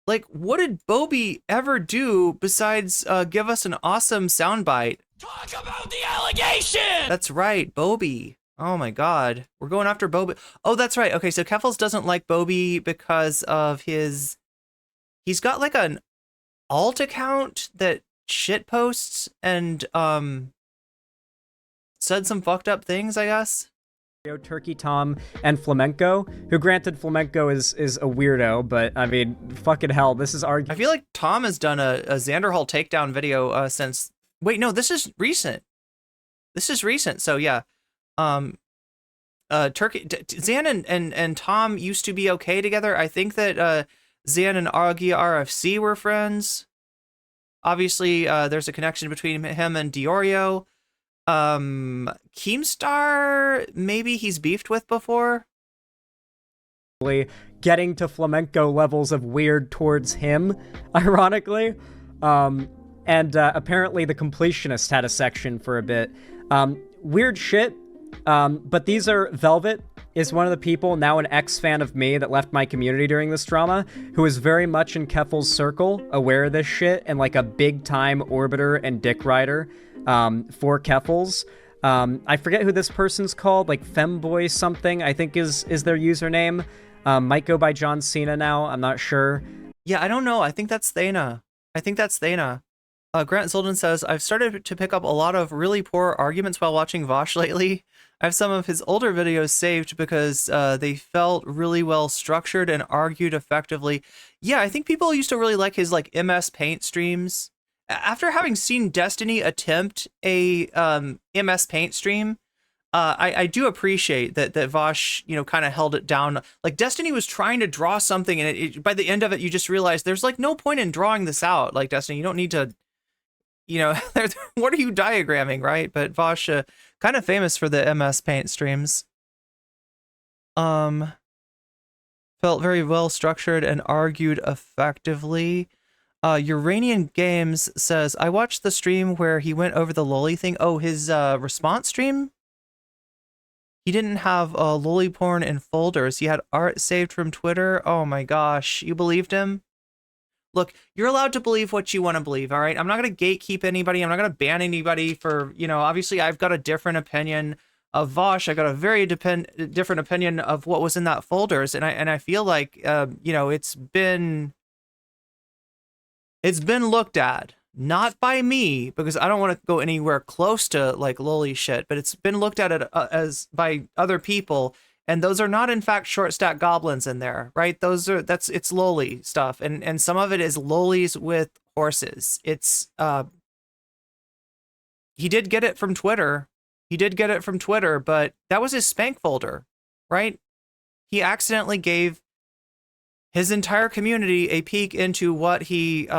Like, what did Bobby ever do besides give us an awesome soundbite? Talk about the allegation! That's right, Bobby. Oh my god. We're going after Bobby. Oh, that's right. Okay, so Keffals doesn't like Bobby because of his... He's got like an alt account that shit posts and said some fucked up things, I guess. Turkey Tom and Flamenco, who granted Flamenco is a weirdo, but I mean, fucking hell, this is I feel like Tom has done a Xanderhal takedown video since... Wait, no, this is recent. This is recent, so yeah. Xan and Tom used to be okay together. I think that Xan and Argia RFC were friends. Obviously, there's a connection between him and Diorio. Keemstar, maybe he's beefed with before. Getting to Flamenco levels of weird towards him, ironically. And apparently the completionist had a section for a bit. Weird shit. But these are... Velvet is one of the people, now an ex-fan of me, that left my community during this drama, who is very much in Keffals' circle, aware of this shit, and like a big-time orbiter and dick rider for Keffals. I forget who this person's called, like Femboy something, I think is their username. Might go by John Cena now, I'm not sure. Yeah, I don't know. I think that's Thana. Grant Zolden says, I've started to pick up a lot of really poor arguments while watching Vaush lately. I have some of his older videos saved because they felt really well structured and argued effectively. Yeah, I think people used to really like his like MS Paint streams. After having seen Destiny attempt a MS Paint stream, I do appreciate that Vaush, you know, kind of held it down. Like Destiny was trying to draw something, and by the end of it, you just realize there's like no point in drawing this out. Like Destiny, you don't need to, you know, what are you diagramming, right? But Vaush, kind of famous for the MS Paint streams. Felt very well structured and argued effectively. Uranian Games says, I watched the stream where he went over the loli thing. Oh, his response stream? He didn't have loli porn in folders. He had art saved from Twitter. Oh my gosh, you believed him? Look, you're allowed to believe what you want to believe, all right? I'm not going to gatekeep anybody. I'm not going to ban anybody for, you know, obviously I've got a different opinion of Vaush. I got a very different opinion of what was in that folders. And I feel like, you know, it's been looked at, not by me, because I don't want to go anywhere close to like loli shit, but it's been looked at as by other people. And those are not, in fact, short stack goblins in there, right? It's loli stuff. And some of it is lolis with horses. It's, he did get it from Twitter. But that was his spank folder, right? He accidentally gave his entire community a peek into what he,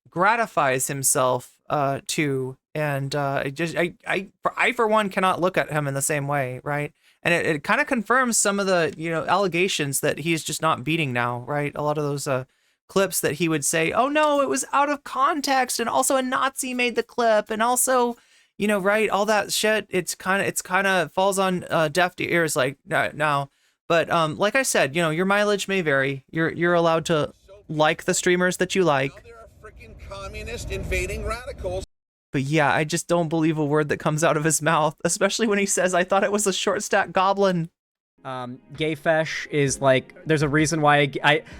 gratifies himself, to. And, I for one cannot look at him in the same way, right? And it kind of confirms some of the, you know, allegations that he's just not beating now, right? A lot of those clips that he would say, oh no, it was out of context, and also a Nazi made the clip, and also, you know, right, all that shit. It's kind of falls on deaf ears, like now. But like I said, you know, your mileage may vary. You're allowed to like the streamers that you like. Now there are freaking communist invading radicals. But yeah, I just don't believe a word that comes out of his mouth, especially when he says, I thought it was a short stack goblin. Gayfesh is like, there's a reason why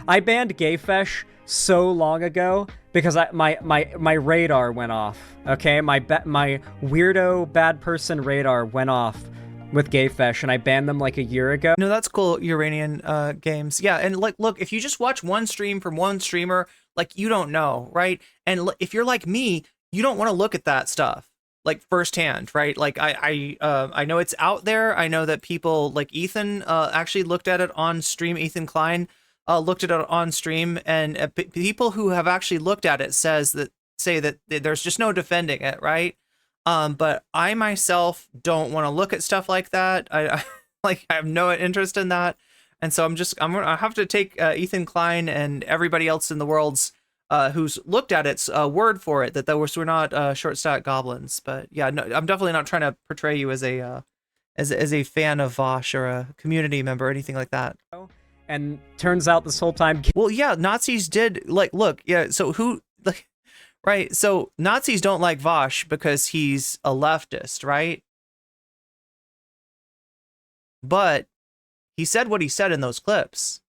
I banned Gayfesh so long ago because my radar went off. Okay, my weirdo bad person radar went off with Gayfesh, and I banned them like a year ago. No, that's cool, Uranian Games. Yeah, and like, look, if you just watch one stream from one streamer, like, you don't know, right? And if you're like me, you don't want to look at that stuff like firsthand, right? Like I know it's out there. I know that people like Ethan actually looked at it on stream. Ethan Klein looked at it on stream, and people who have actually looked at it say that there's just no defending it, right? But I myself don't want to look at stuff like that. I have no interest in that, and so I have to take Ethan Klein and everybody else in the world's who's looked at its word for it, that those were not short stack goblins. But yeah, no, I'm definitely not trying to portray you as a fan of Vaush or a community member or anything like that. And turns out this whole time, well, yeah, Nazis did, like, look, yeah. So who, like, right? So Nazis don't like Vaush because he's a leftist, right? But he said what he said in those clips,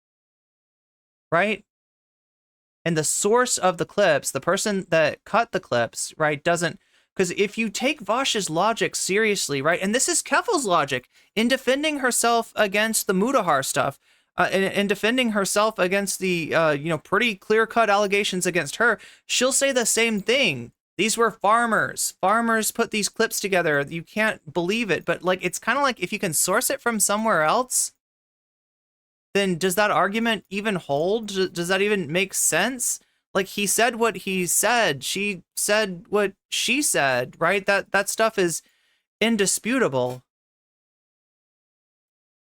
right? And the source of the clips, the person that cut the clips, right, doesn't... Because if you take Vaush's logic seriously, right, and this is Keffals' logic, in defending herself against the Mudahar stuff, in defending herself against the, pretty clear-cut allegations against her, she'll say the same thing. These were farmers. Farmers put these clips together. You can't believe it. But, like, it's kind of like if you can source it from somewhere else, then does that argument even hold? Does that even make sense? Like, he said what he said. She said what she said, right? That stuff is indisputable.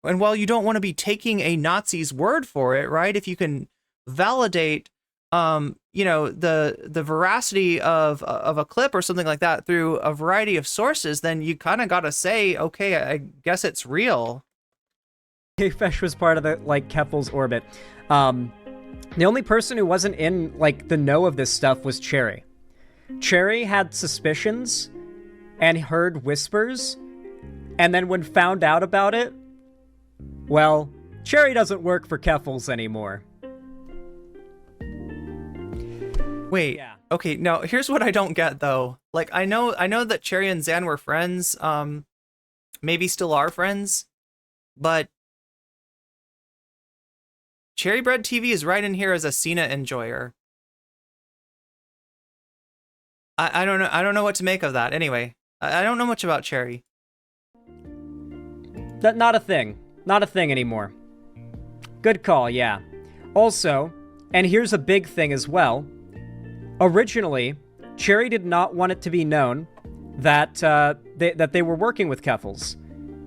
And while you don't want to be taking a Nazi's word for it, right? If you can validate, the veracity of a clip or something like that through a variety of sources, then you kind of got to say, okay, I guess it's real. Fesh was part of the, Keffals orbit. The only person who wasn't in, the know of this stuff was Cherry. Cherry had suspicions and heard whispers, and then when found out about it, well, Cherry doesn't work for Keffals anymore. Wait, yeah. Okay, now here's what I don't get though. Like, I know that Cherry and Xan were friends, maybe still are friends, but Cherry Bread TV is right in here as a Cena enjoyer. I don't know. I don't know what to make of that. Anyway, I don't know much about Cherry. Not a thing. Not a thing anymore. Good call, yeah. Also, and here's a big thing as well. Originally, Cherry did not want it to be known that that they were working with Keffals,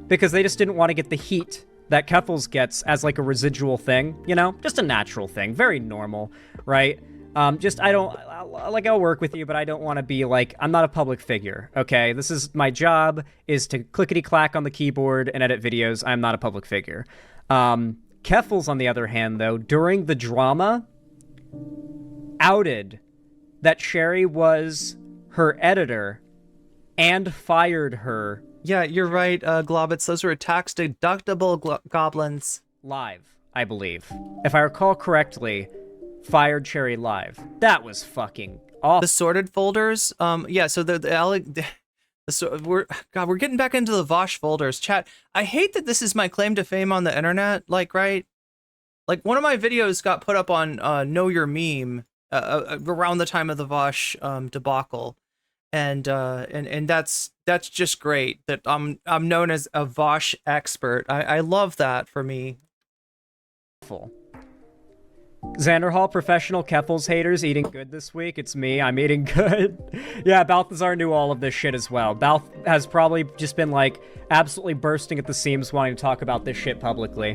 because they just didn't want to get the heat that Keffals gets as a residual thing, just a natural thing, very normal, right? I'll work with you, but I don't want to be I'm not a public figure, okay? This is my job, is to clickety-clack on the keyboard and edit videos. I'm not a public figure. Keffals, on the other hand, though, during the drama, outed that Cherry was her editor and fired her. Yeah, you're right, Globitz. Those were tax-deductible goblins. Live, I believe. If I recall correctly, fired Cherry live. That was fucking awful. The sorted folders, yeah, so we're getting back into the Vaush folders. Chat, I hate that this is my claim to fame on the internet, right? One of my videos got put up on Know Your Meme around the time of the Vaush debacle. And that's just great that I'm known as a Vaush expert. I love that for me. Xanderhal, professional Keffals haters eating good this week. It's me. I'm eating good. Yeah, Balthazar knew all of this shit as well. Balth has probably just been absolutely bursting at the seams wanting to talk about this shit publicly.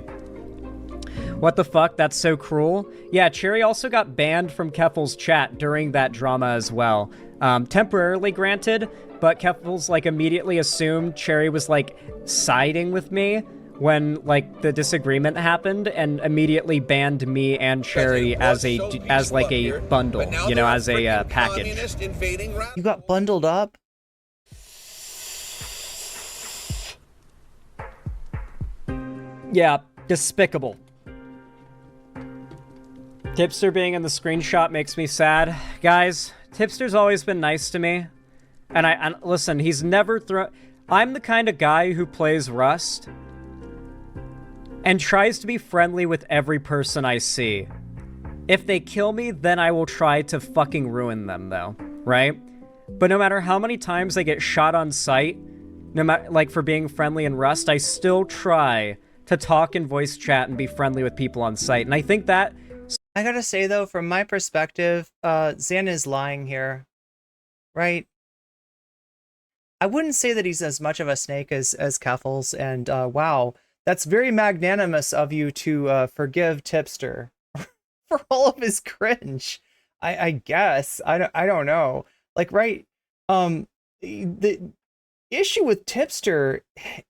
What the fuck? That's so cruel. Yeah, Cherry also got banned from Keffals' chat during that drama as well. Temporarily granted, but Keffals immediately assumed Cherry was siding with me when the disagreement happened, and immediately banned me and Cherry as a bundle, as a package. You got bundled up? Yeah, despicable. Tipster being in the screenshot makes me sad. Guys, Tipster's always been nice to me. And listen, he's never I'm the kind of guy who plays Rust and tries to be friendly with every person I see. If they kill me, then I will try to fucking ruin them, though, right? But no matter how many times I get shot on sight, no matter for being friendly in Rust, I still try to talk in voice chat and be friendly with people on sight. And I think that... I gotta say, though, from my perspective, Xan is lying here, right? I wouldn't say that he's as much of a snake as Keffals, and wow, that's very magnanimous of you to forgive Tipster for all of his cringe. I guess. I don't know. Right? The issue with Tipster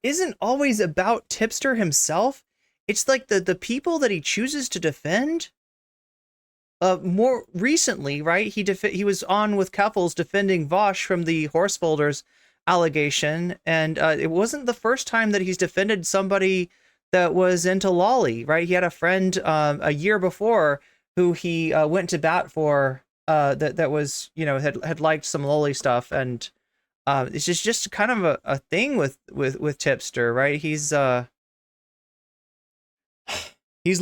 isn't always about Tipster himself. It's the people that he chooses to defend. more recently, right? He was on with Keffals defending Vaush from the horse folders allegation, and it wasn't the first time that he's defended somebody that was into lolly, right? He had a friend a year before who he went to bat for that was, you know, had liked some lolly stuff, and it's just kind of a thing with Tipster, right? He's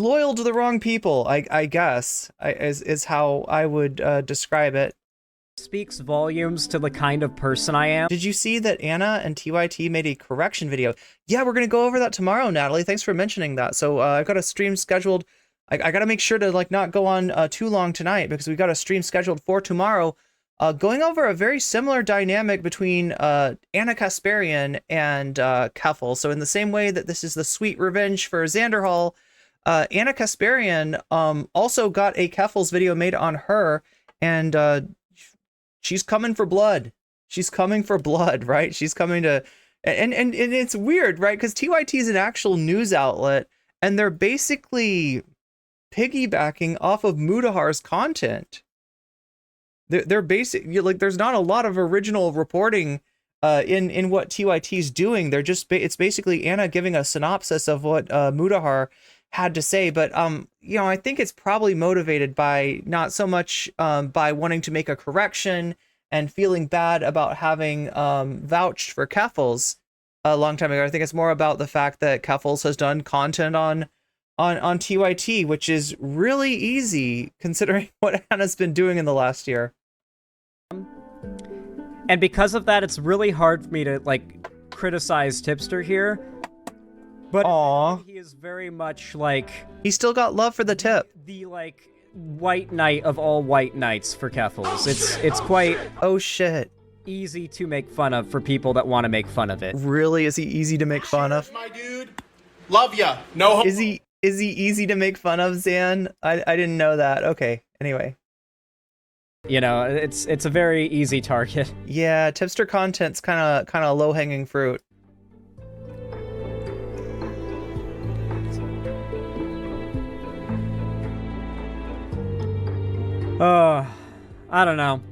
loyal to the wrong people, I guess, is how I would describe it. Speaks volumes to the kind of person I am. Did you see that Anna and TYT made a correction video? Yeah, we're gonna go over that tomorrow, Natalie. Thanks for mentioning that. So I've got a stream scheduled. I gotta make sure to like not go on too long tonight, because we've got a stream scheduled for tomorrow, going over a very similar dynamic between Anna Kasparian and Cuffel. So in the same way that this is the sweet revenge for Xanderhal, Anna Kasparian also got a Keffals video made on her, and she's coming for blood. She's coming for blood, right? She's coming to, and it's weird, right? Because TYT is an actual news outlet, and they're basically piggybacking off of Mudahar's content. They're like, there's not a lot of original reporting in what TYT's doing. They're just it's basically Anna giving a synopsis of what Mudahar had to say, but you know, I think it's probably motivated by not so much by wanting to make a correction and feeling bad about having vouched for Keffals a long time ago. I think it's more about the fact that Keffals has done content on TYT, which is really easy considering what Anna's been doing in the last year. And because of that, it's really hard for me to like criticize Tipster here. But Aww. he is very much like... He's still got love for the tip. The, like, white knight of all white knights for Keffals. It's quite... Oh, shit. Easy to make fun of for people that want to make fun of it. Really? Is he easy to make fun of? My dude. Love ya. No hope. Is he easy to make fun of, Xan? I didn't know that. Okay. Anyway. You know, it's a very easy target. Yeah, Tipster content's kind of low-hanging fruit. I don't know.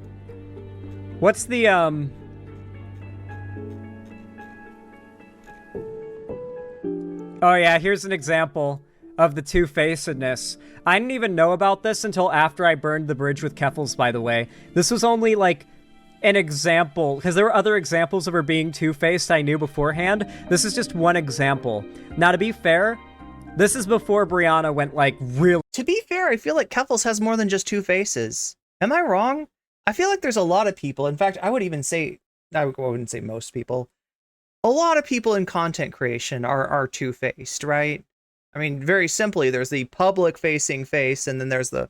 What's the, Oh yeah, here's an example of the two-facedness. I didn't even know about this until after I burned the bridge with Keffals, by the way. This was only, like, an example, because there were other examples of her being two-faced I knew beforehand. This is just one example. Now, to be fair, this is before Brianna went, like, real. To be fair, I feel like Keffals has more than just two faces. Am I wrong? I feel like there's a lot of people. In fact, I wouldn't say most people. A lot of people in content creation are two-faced, right? I mean, very simply, there's the public-facing face, and then there's the,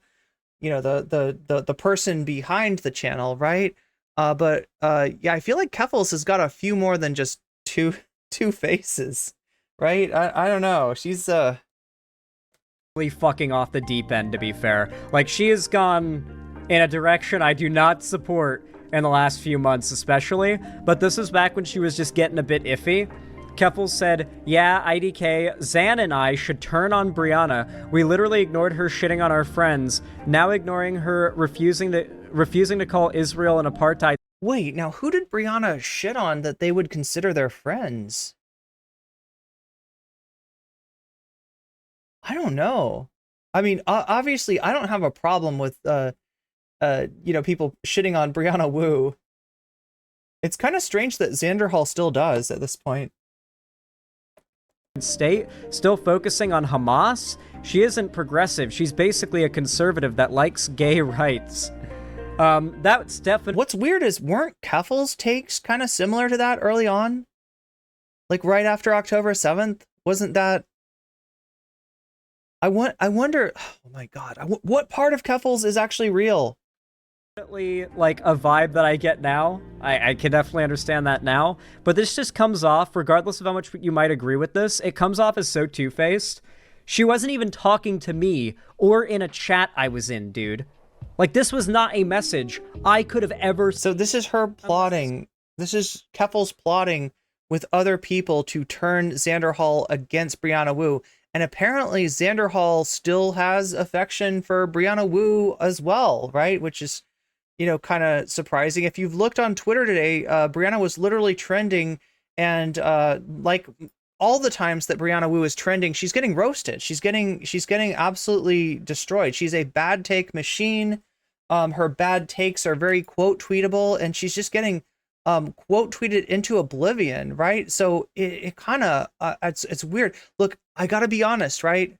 you know, the person behind the channel, right? But yeah, I feel like Keffals has got a few more than just two faces, right? I don't know. She's really fucking off the deep end, to be fair. Like, she has gone in a direction I do not support in the last few months, especially. But this is back when she was just getting a bit iffy. Keffals said, yeah, IDK, Xan and I should turn on Brianna. We literally ignored her shitting on our friends. Now ignoring her, refusing to call Israel an apartheid. Wait, now who did Brianna shit on that they would consider their friends? I don't know. I mean, obviously, I don't have a problem with, you know, people shitting on Brianna Woo. It's kind of strange that Xanderhal still does at this point. State, still focusing on Hamas? She isn't progressive. She's basically a conservative that likes gay rights. That's definitely... What's weird is, weren't Keffals' takes kind of similar to that early on? Like, right after October 7th? Wasn't that... I wonder... Oh my god. What part of Keffals is actually real? Definitely, like, a vibe that I get now. I can definitely understand that now. But this just comes off, regardless of how much you might agree with this, it comes off as so two-faced. She wasn't even talking to me or in a chat I was in, dude. Like, this was not a message I could have ever... So this is her plotting. This is Keffals plotting with other people to turn Xanderhal against Brianna Woo. And apparently Xanderhal still has affection for Brianna Woo as well, right? Which is, you know, kind of surprising. If you've looked on Twitter today, Brianna was literally trending, and like all the times that Brianna Woo is trending, she's getting roasted. She's getting absolutely destroyed. She's a bad take machine. Her bad takes are very quote tweetable, and she's just getting quote tweeted into oblivion, right? So it kind of it's weird. Look, I gotta be honest, right?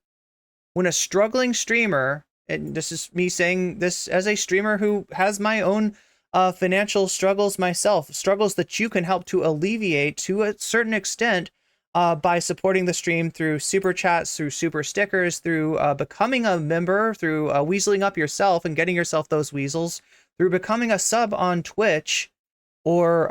When a struggling streamer, and this is me saying this as a streamer who has my own financial struggles myself, struggles that you can help to alleviate to a certain extent by supporting the stream through super chats, through super stickers, through becoming a member, through weaseling up yourself and getting yourself those weasels, through becoming a sub on Twitch, or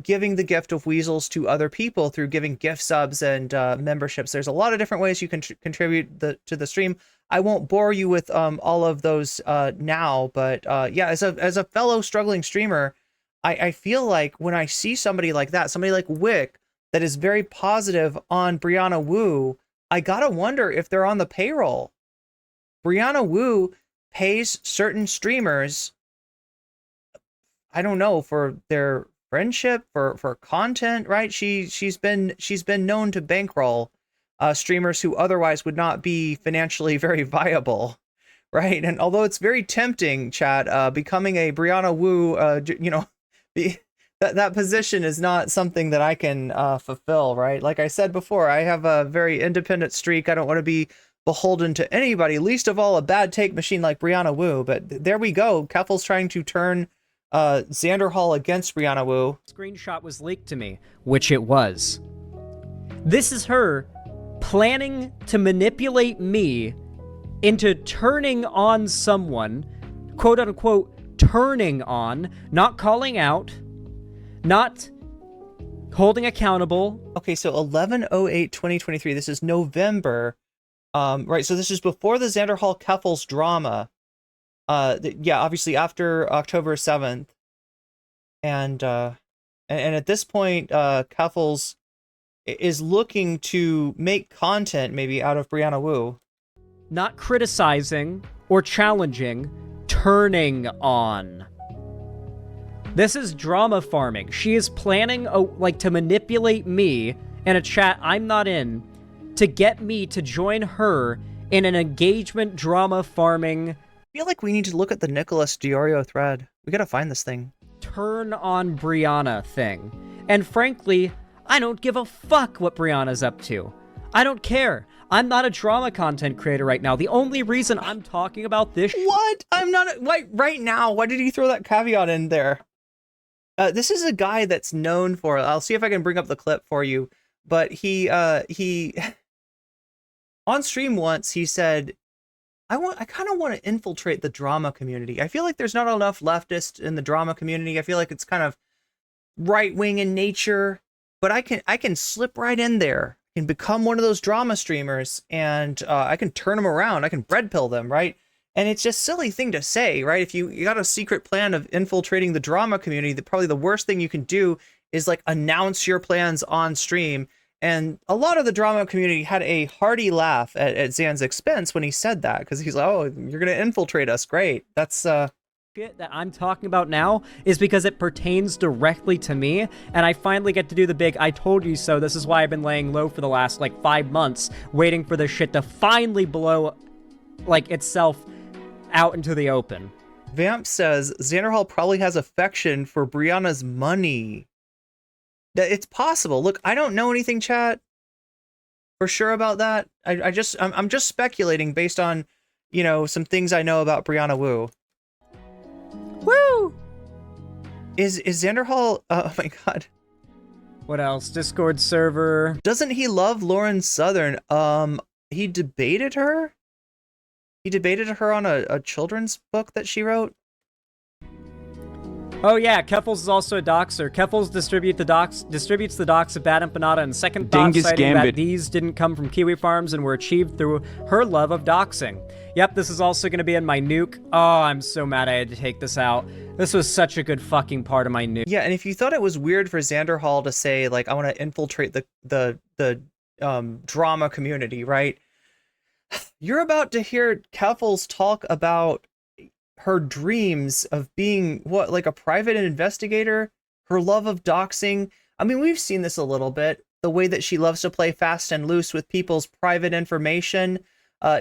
giving the gift of weasels to other people through giving gift subs and memberships. There's a lot of different ways you can contribute to the stream. I won't bore you with all of those now, but yeah, as a fellow struggling streamer, I feel like when I see somebody like that, somebody like Wick, that is very positive on Brianna Woo, I gotta wonder if they're on the payroll. Brianna Woo pays certain streamers, I don't know, for their friendship, for content, right? She's been known to bankroll streamers who otherwise would not be financially very viable, right? And although it's very tempting, chat, becoming a Brianna Woo, you know, that position is not something that I can fulfill, right? Like I said before, I have a very independent streak. I don't want to be beholden to anybody, least of all a bad take machine like Brianna Woo. But there we go. Keffel's trying to turn Xanderhal against Brianna Woo. Screenshot was leaked to me, which it was. This is her planning to manipulate me into turning on someone, quote unquote, turning on, not calling out, not holding accountable. Okay, so 11/08/2023. This is November. Right, so this is before the Xanderhal Keffals drama. Yeah, obviously after October 7th. And at this point, Keffals is looking to make content maybe out of Brianna Woo. Not criticizing or challenging, turning on. This is drama farming. She is planning to manipulate me in a chat I'm not in to get me to join her in an engagement drama farming. I feel like we need to look at the Nicholas Diorio thread. We gotta find this thing. Turn on Brianna thing. And frankly, I don't give a fuck what Brianna's up to. I don't care. I'm not a drama content creator right now. The only reason I'm talking about this... What? I'm not... right now? Why did he throw that caveat in there? This is a guy that's known for... I'll see if I can bring up the clip for you. But he on stream once, he said, I kind of want to infiltrate the drama community. I feel like there's not enough leftists in the drama community. I feel like it's kind of right-wing in nature. But I can slip right in there and become one of those drama streamers, and I can turn them around. I can red pill them, right? And it's just a silly thing to say, right? If you got a secret plan of infiltrating the drama community, probably the worst thing you can do is like announce your plans on stream. And a lot of the drama community had a hearty laugh at Zan's expense when he said that, because he's like, oh, you're going to infiltrate us. Great. That's shit that I'm talking about now is because it pertains directly to me, and I finally get to do the big I told you so. This is why I've been laying low for the last 5 months, waiting for this shit to finally blow itself out into the open. Vamp says Xanderhal probably has affection for Brianna's money. It's possible. Look, I don't know anything, chat, for sure about that. I'm just speculating based on, you know, some things I know about Brianna Woo. Woo! Is Xanderhal... oh my god. What else? Discord server. Doesn't he love Lauren Southern? He debated her? He debated her on a children's book that she wrote? Oh yeah, Keffals is also a doxer. Keffals distributes the docs of Bad Empanada, and second thought citing that these didn't come from Kiwi Farms and were achieved through her love of doxing. Yep, this is also going to be in my nuke. Oh, I'm so mad I had to take this out. This was such a good fucking part of my nuke. Yeah, and if you thought it was weird for Xanderhal to say, I want to infiltrate the drama community, right? You're about to hear Keffals talk about her dreams of being like a private investigator, her love of doxing. I mean, we've seen this a little bit, the way that she loves to play fast and loose with people's private information,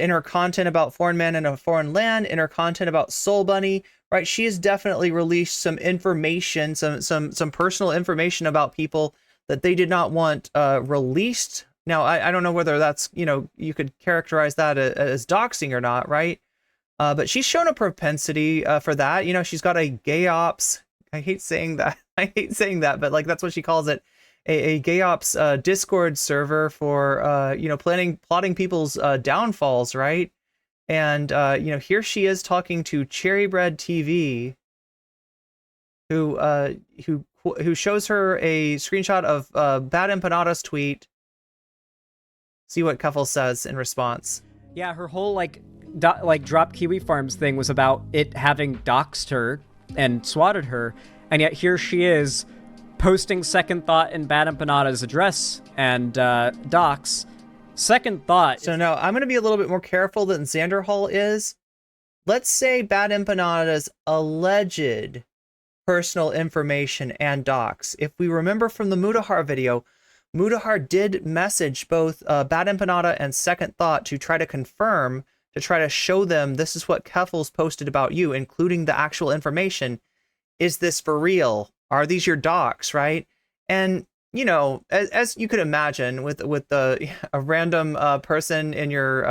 in her content about foreign man in a foreign land, in her content about Soul Bunny, right? She has definitely released some information, some personal information about people that they did not want released. Now, I don't know whether that's, you could characterize that as doxing or not, right? But she's shown a propensity for that. She's got a gay ops. I hate saying that. But like that's what she calls it. A gay ops Discord server for plotting people's downfalls, right? And here she is talking to Cherrybread TV, who shows her a screenshot of Bad Empanada's tweet. See what Cuffel says in response. Yeah, her whole drop Kiwi Farms thing was about it having doxed her and swatted her, and yet here she is posting Second Thought in Bad Empanada's address and dox. Second Thought. So now I'm going to be a little bit more careful than Xanderhal is. Let's say Bad Empanada's alleged personal information and dox. If we remember from the Mudahar video, Mudahar did message both Bad Empanada and Second Thought to try to confirm, to try to show them this is what Keffals posted about you, including the actual information. Is this for real? Are these your docs, right? And as you could imagine, with a random person in your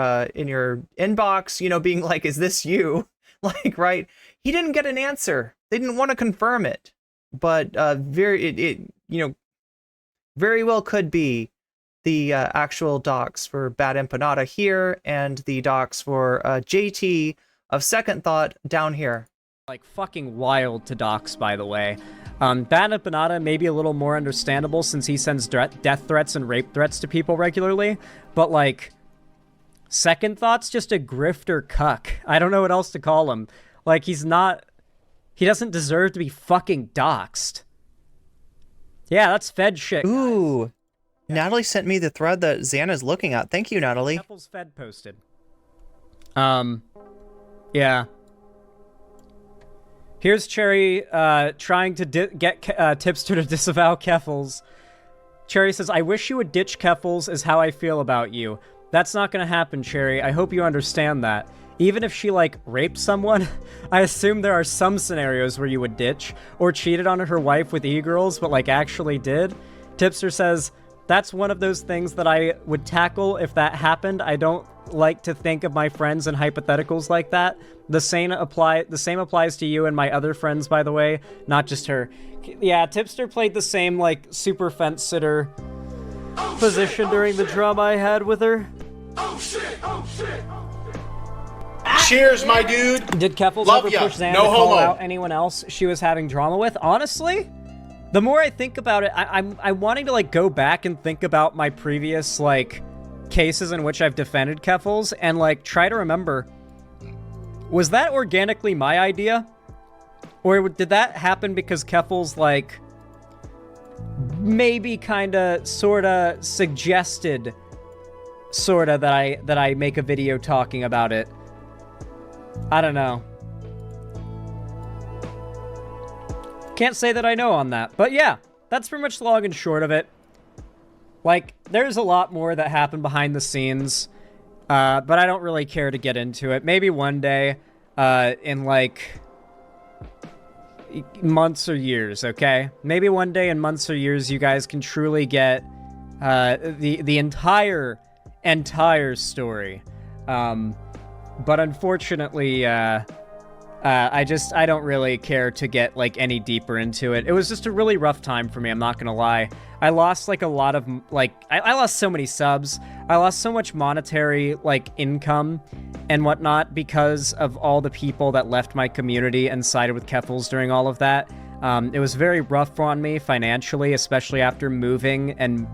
inbox, being like, "Is this you?" Like, right? He didn't get an answer. They didn't want to confirm it, but very well could be the actual docs for Bad Empanada here and the docs for JT of Second Thought down here. Like fucking wild to dox, by the way. Bad Empanada may be a little more understandable since he sends death threats and rape threats to people regularly, but like, Second Thought's just a grifter cuck. I don't know what else to call him. Like, he doesn't deserve to be fucking doxed. Yeah, that's Fed shit, guys. Ooh. Yeah. Natalie sent me the thread that Xana's looking at. Thank you, Natalie. Keffals Fed posted. Yeah. Here's Cherry trying to get Tipster to disavow Keffals. Cherry says, "I wish you would ditch Keffals is how I feel about you. That's not gonna happen, Cherry. I hope you understand that. Even if she, raped someone, I assume there are some scenarios where you would ditch, or cheated on her wife with e-girls, but, actually did." Tipster says, "That's one of those things that I would tackle if that happened. I don't like to think of my friends in hypotheticals like that. The same applies to you and my other friends, by the way, not just her." Yeah, Tipster played the same, super fence sitter position during the drama I had with her. Oh shit! Cheers, my dude. Did Keffals ever push Xan to call out anyone else she was having drama with? Honestly, the more I think about it, I'm wanting to go back and think about my previous cases in which I've defended Keffals and try to remember, was that organically my idea? Or did that happen because Keffals maybe kinda sorta suggested sorta that I make a video talking about it? I don't know. Can't say that I know on that. But yeah, that's pretty much the long and short of it. There's a lot more that happened behind the scenes, but I don't really care to get into it. Maybe one day, in months or years, okay? Maybe one day in months or years, you guys can truly get the entire story. But unfortunately, I don't really care to get any deeper into it. It was just a really rough time for me, I'm not gonna lie. I lost a lot of I lost so many subs. I lost so much monetary income and whatnot because of all the people that left my community and sided with Keffals during all of that. It was very rough on me financially, especially after moving and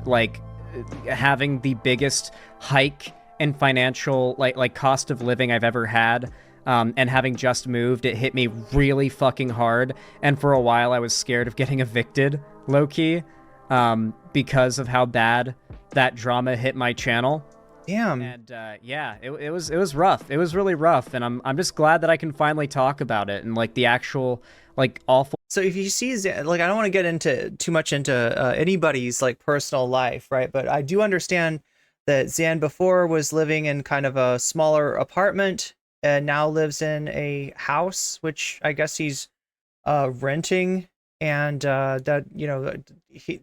having the biggest hike in financial cost of living I've ever had. And having just moved, it hit me really fucking hard. And for a while, I was scared of getting evicted, low-key. because of how bad that drama hit my channel. Damn. And yeah, it was rough. It was really rough, and I'm just glad that I can finally talk about it and like the actual like awful. So if you see, like, I don't want to get into too much into anybody's like personal life, right? But I do understand that Xan before was living in kind of a smaller apartment and now lives in a house, which I guess he's renting. And that, you know,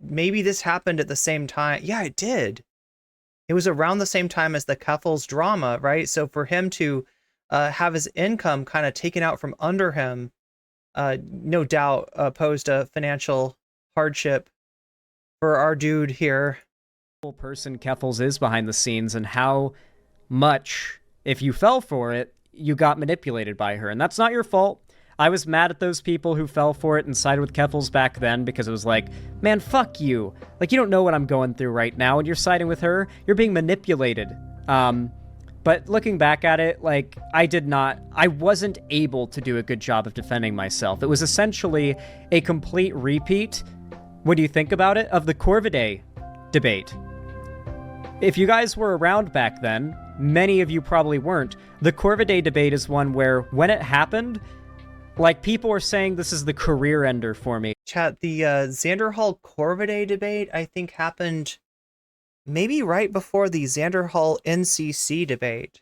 maybe this happened at the same time. Yeah, it did. It was around the same time as the Keffals drama, right? So for him to have his income kind of taken out from under him, no doubt posed a financial hardship for our dude here. Person Keffals is behind the scenes, and how much, if you fell for it, you got manipulated by her. And that's not your fault. I was mad at those people who fell for it and sided with Keffals back then, because it was like, man, fuck you. Like, you don't know what I'm going through right now, and you're siding with her. You're being manipulated. But looking back at it, like, I wasn't able to do a good job of defending myself. It was essentially a complete repeat, when you think about it, of the Corvidae debate. If you guys were around back then, many of you probably weren't. The Corvidae debate is one where, when it happened, like, people were saying this is the career ender for me. Chat, the Xanderhal Corvidae debate, I think, happened maybe right before the Xanderhal NCC debate.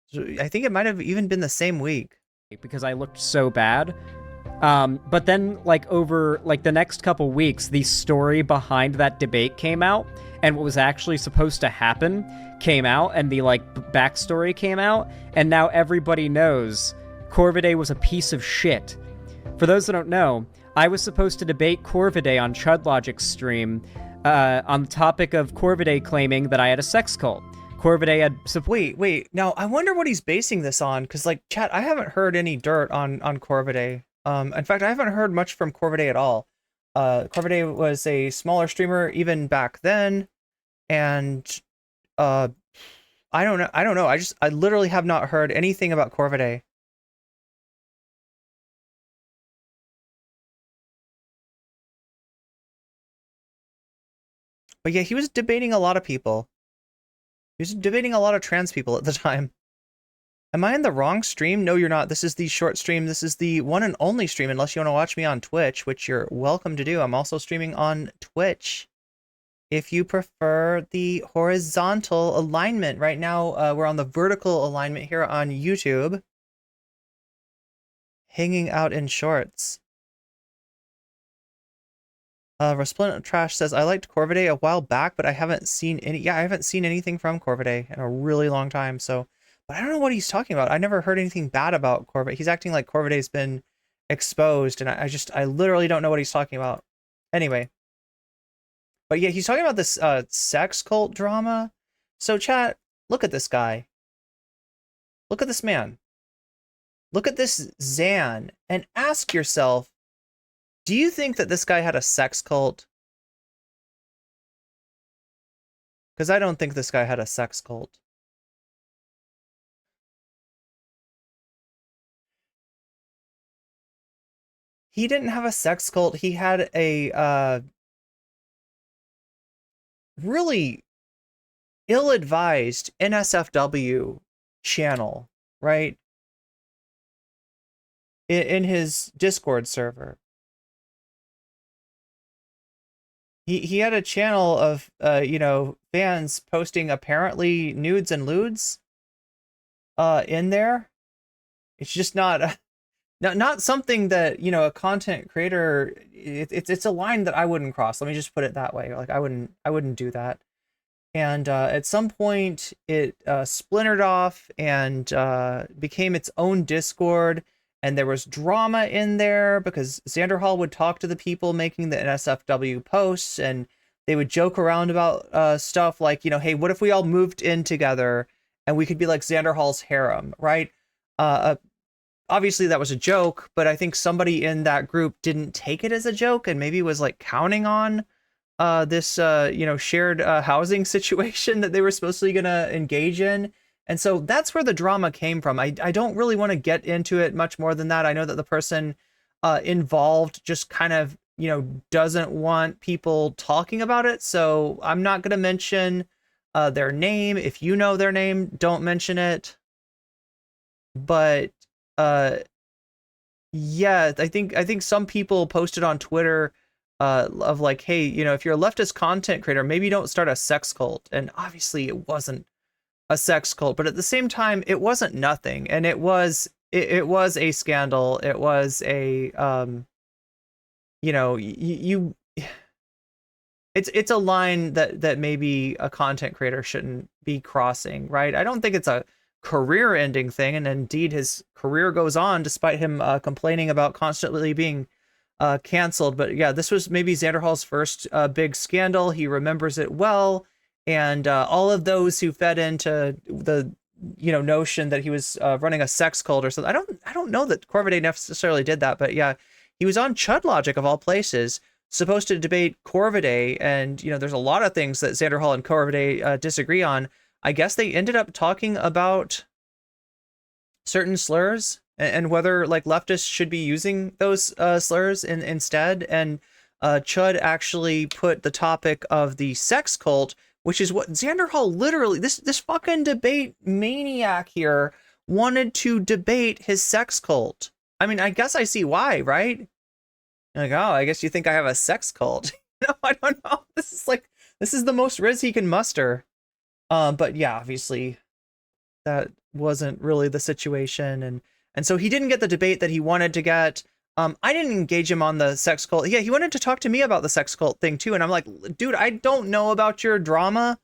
So I think it might have even been the same week. Because I looked so bad. But then, like, over, like, the next couple weeks, the story behind that debate came out, and what was actually supposed to happen came out, and the, like, backstory came out, and now everybody knows Corvidae was a piece of shit. For those that don't know, I was supposed to debate Corvidae on ChudLogic's stream on the topic of Corvidae claiming that I had a sex cult. Corvidae had... Wait. Now, I wonder what he's basing this on, because, like, chat, I haven't heard any dirt on Corvidae. In fact, I haven't heard much from Corvidae at all. Corvidae was a smaller streamer even back then, and I don't know. I literally have not heard anything about Corvidae. But yeah, he was debating a lot of people. He was debating a lot of trans people at the time. Am I in the wrong stream? No, you're not. This is the short stream. This is the one and only stream, unless you want to watch me on Twitch, which you're welcome to do. I'm also streaming on Twitch if you prefer the horizontal alignment. Right now, we're on the vertical alignment here on YouTube. Hanging out in shorts. Resplendent Trash says, I liked Corvidae a while back, but I haven't seen any... Yeah, I haven't seen anything from Corvidae in a really long time, so... But I don't know what he's talking about. I never heard anything bad about Corvidae. He's acting like Corvidae's been exposed, and I literally don't know what he's talking about. Anyway. But yeah, he's talking about this sex cult drama. So chat, look at this guy. Look at this man. Look at this Xan, and ask yourself, do you think that this guy had a sex cult? Because I don't think this guy had a sex cult. He didn't have a sex cult. He had a really ill-advised NSFW channel, right? In his Discord server. He had a channel of, you know, fans posting apparently nudes and lewds in there. It's just not something that, you know, a content creator, it's a line that I wouldn't cross. Let me just put it that way. Like, I wouldn't do that. And at some point it splintered off and became its own Discord. And there was drama in there because Xanderhal would talk to the people making the NSFW posts, and they would joke around about stuff like, you know, hey, what if we all moved in together and we could be like Xanderhal's harem, right? Obviously that was a joke, but I think somebody in that group didn't take it as a joke and maybe was like counting on this, you know, shared housing situation that they were supposedly going to engage in. And so that's where the drama came from. I don't really want to get into it much more than that. I know that the person involved just kind of doesn't want people talking about it. So I'm not going to mention their name. If you know their name, don't mention it. But yeah, I think some people posted on Twitter of like, hey, if you're a leftist content creator, maybe don't start a sex cult. And obviously it wasn't a sex cult, but at the same time, it wasn't nothing. And it was a scandal. It was a, it's a line that maybe a content creator shouldn't be crossing, right? I don't think it's a career-ending thing, and indeed his career goes on despite him complaining about constantly being canceled. But yeah, this was maybe Xanderhal's first big scandal. He remembers it well, and all of those who fed into the notion that he was running a sex cult or something. I don't know that Corvidae necessarily did that, but yeah, he was on Chud Logic of all places, supposed to debate Corvidae, and there's a lot of things that Xanderhal and Corvidae disagree on. I guess they ended up talking about certain slurs and whether like leftists should be using those slurs instead. And Chud actually put the topic of the sex cult, which is what Xanderhal literally, this fucking debate maniac here wanted to debate his sex cult. I mean, I guess I see why, right? Like, oh, I guess you think I have a sex cult. No, I don't know. This is the most riz he can muster. But yeah, obviously that wasn't really the situation. And so he didn't get the debate that he wanted to get. I didn't engage him on the sex cult. Yeah, he wanted to talk to me about the sex cult thing too. And I'm like, dude, I don't know about your drama.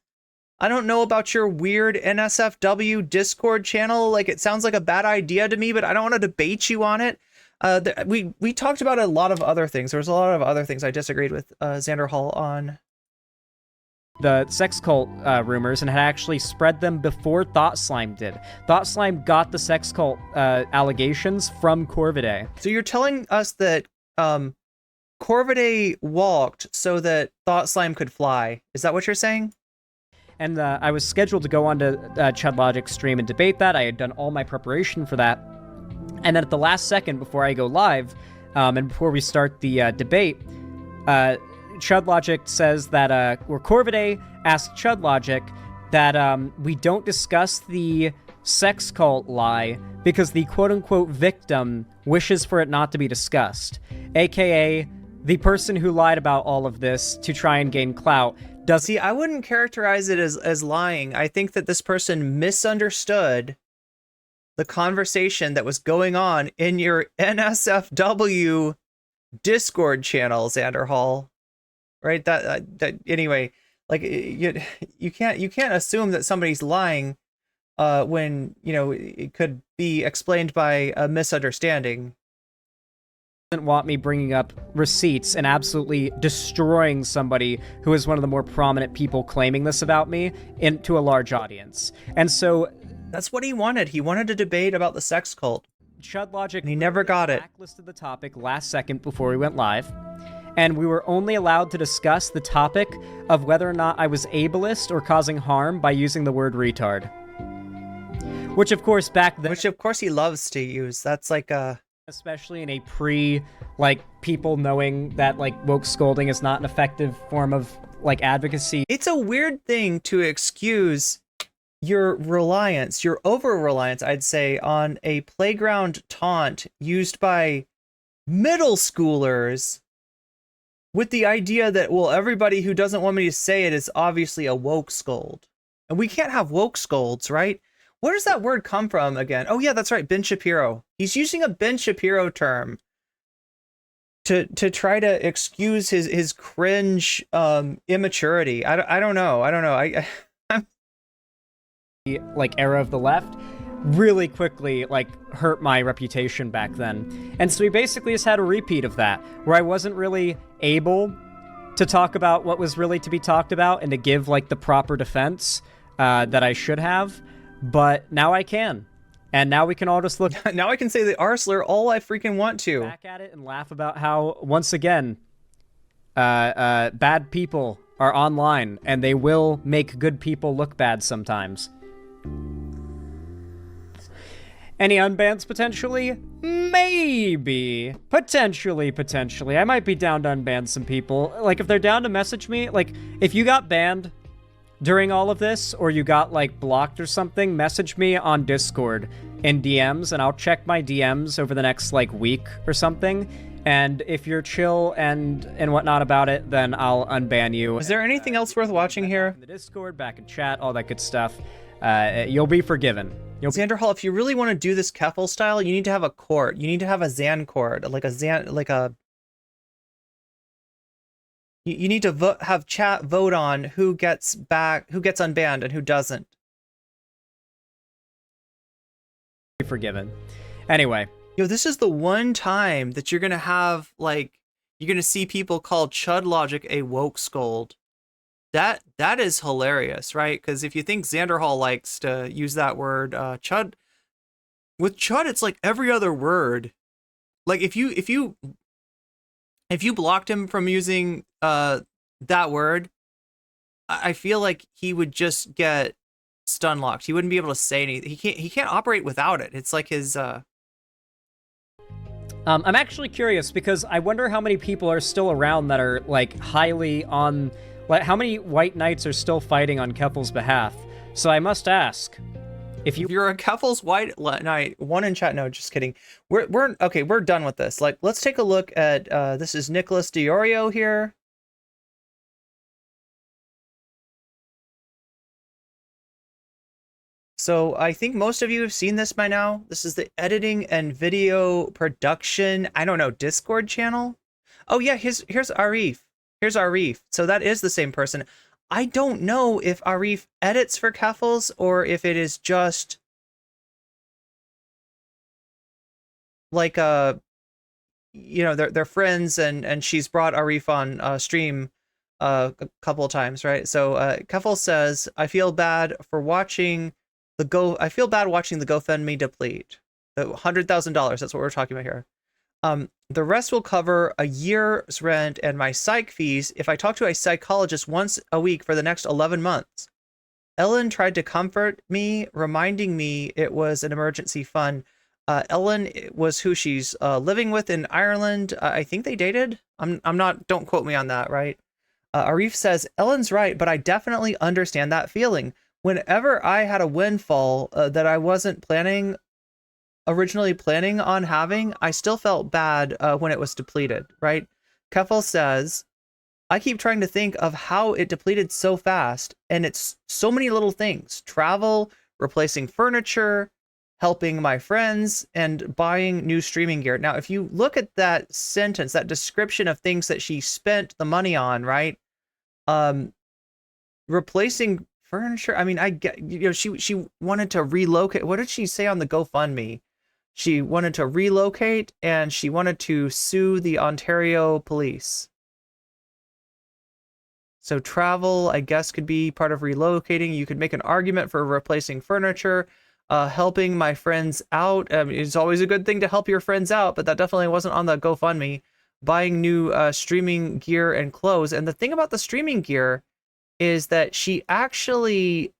I don't know about your weird NSFW Discord channel. Like, it sounds like a bad idea to me, but I don't want to debate you on it. We talked about a lot of other things. There was a lot of other things I disagreed with Xanderhal on. The sex cult rumors and had actually spread them before Thought Slime did. Thought Slime got the sex cult allegations from Corvidae. So you're telling us that Corvidae walked so that Thought Slime could fly. Is that what you're saying? And I was scheduled to go on to Chud Logic's stream and debate that. I had done all my preparation for that. And then at the last second before I go live, and before we start the debate, Chud Logic says that, or Corvidae asked Chud Logic that we don't discuss the sex cult lie because the quote-unquote victim wishes for it not to be discussed. AKA, the person who lied about all of this to try and gain clout does. See, I wouldn't characterize it as lying. I think that this person misunderstood the conversation that was going on in your NSFW Discord channel, Xanderhal. Right? That anyway, like you can't assume that somebody's lying when it could be explained by a misunderstanding. Doesn't want me bringing up receipts and absolutely destroying somebody who is one of the more prominent people claiming this about me into a large audience. And so that's what he wanted. He wanted a debate about the sex cult. Chud Logic, and he never got it. Blacklisted the topic last second before we went live. And we were only allowed to discuss the topic of whether or not I was ableist or causing harm by using the word retard. Which, of course, back then... Which, of course, he loves to use. That's like a... Especially in a people knowing that, woke scolding is not an effective form of, advocacy. It's a weird thing to excuse your reliance, your over-reliance, I'd say, on a playground taunt used by middle schoolers with the idea that, well, everybody who doesn't want me to say it is obviously a woke scold. And we can't have woke scolds, right? Where does that word come from again? Oh, yeah, that's right, Ben Shapiro. He's using a Ben Shapiro term to try to excuse his cringe immaturity. I don't know. I'm... Era of the left really quickly hurt my reputation back then. And so we basically just had a repeat of that, where I wasn't really able to talk about what was really to be talked about and to give the proper defense that I should have. But now I can. And now we can all just look... Now I can say the R slur all I freaking want to. Back at it and laugh about how, once again, bad people are online and they will make good people look bad sometimes. Any unbans potentially? Maybe. Potentially. I might be down to unban some people. Like, if they're down to message me, like, if you got banned during all of this, or you got, like, blocked or something, message me on Discord in DMs, and I'll check my DMs over the next, like, week or something. And if you're chill and whatnot about it, then I'll unban you. Is there anything else worth watching here? In the Discord, back in chat, all that good stuff. You'll be forgiven. Xanderhal, if you really want to do this Keffal style, you need to have a court. You need to have a Xan court, You need to have chat vote on who gets unbanned and who doesn't. Be forgiven. Anyway. Yo, this is the one time that you're gonna have, like, you're gonna see people call Chud Logic a woke scold. That is hilarious, right? Because if you think Xanderhal likes to use that word, Chud, with Chud, it's like every other word. Like if you blocked him from using that word, I feel like he would just get stun locked. He wouldn't be able to say anything. He can't operate without it. It's like his. I'm actually curious because I wonder how many people are still around that are like highly on. Like, how many white knights are still fighting on Keffals' behalf? So I must ask, if you're a Keffals white knight, one in chat. No, just kidding. We're okay. We're done with this. Like, let's take a look at this is Nicholas Diorio here. So I think most of you have seen this by now. This is the editing and video production, I don't know, Discord channel. Oh yeah, here's Arif. Here's Arif. So that is the same person. I don't know if Arif edits for Keffals or if it is just like they're friends and she's brought Arif on stream a couple of times, right? So Keffals says, I feel bad watching the GoFundMe deplete. The $100,000, that's what we're talking about here. The rest will cover a year's rent and my psych fees if I talk to a psychologist once a week for the next 11 months. Ellen tried to comfort me, reminding me it was an emergency fund. Ellen was who she's living with in Ireland. I think they dated. I'm not, don't quote me on that, right? Arif says, Ellen's right, but I definitely understand that feeling. Whenever I had a windfall that I wasn't originally planning on having, I still felt bad when it was depleted, right? Keffal says, I keep trying to think of how it depleted so fast, and it's so many little things. Travel, replacing furniture, helping my friends, and buying new streaming gear. Now, if you look at that sentence, that description of things that she spent the money on, right? Replacing furniture, I mean, I get, she wanted to relocate. What did she say on the GoFundMe? She wanted to relocate and she wanted to sue the Ontario police. So travel, I guess, could be part of relocating. You could make an argument for replacing furniture, helping my friends out. It's always a good thing to help your friends out, but that definitely wasn't on the GoFundMe. Buying new streaming gear and clothes. And the thing about the streaming gear is that she actually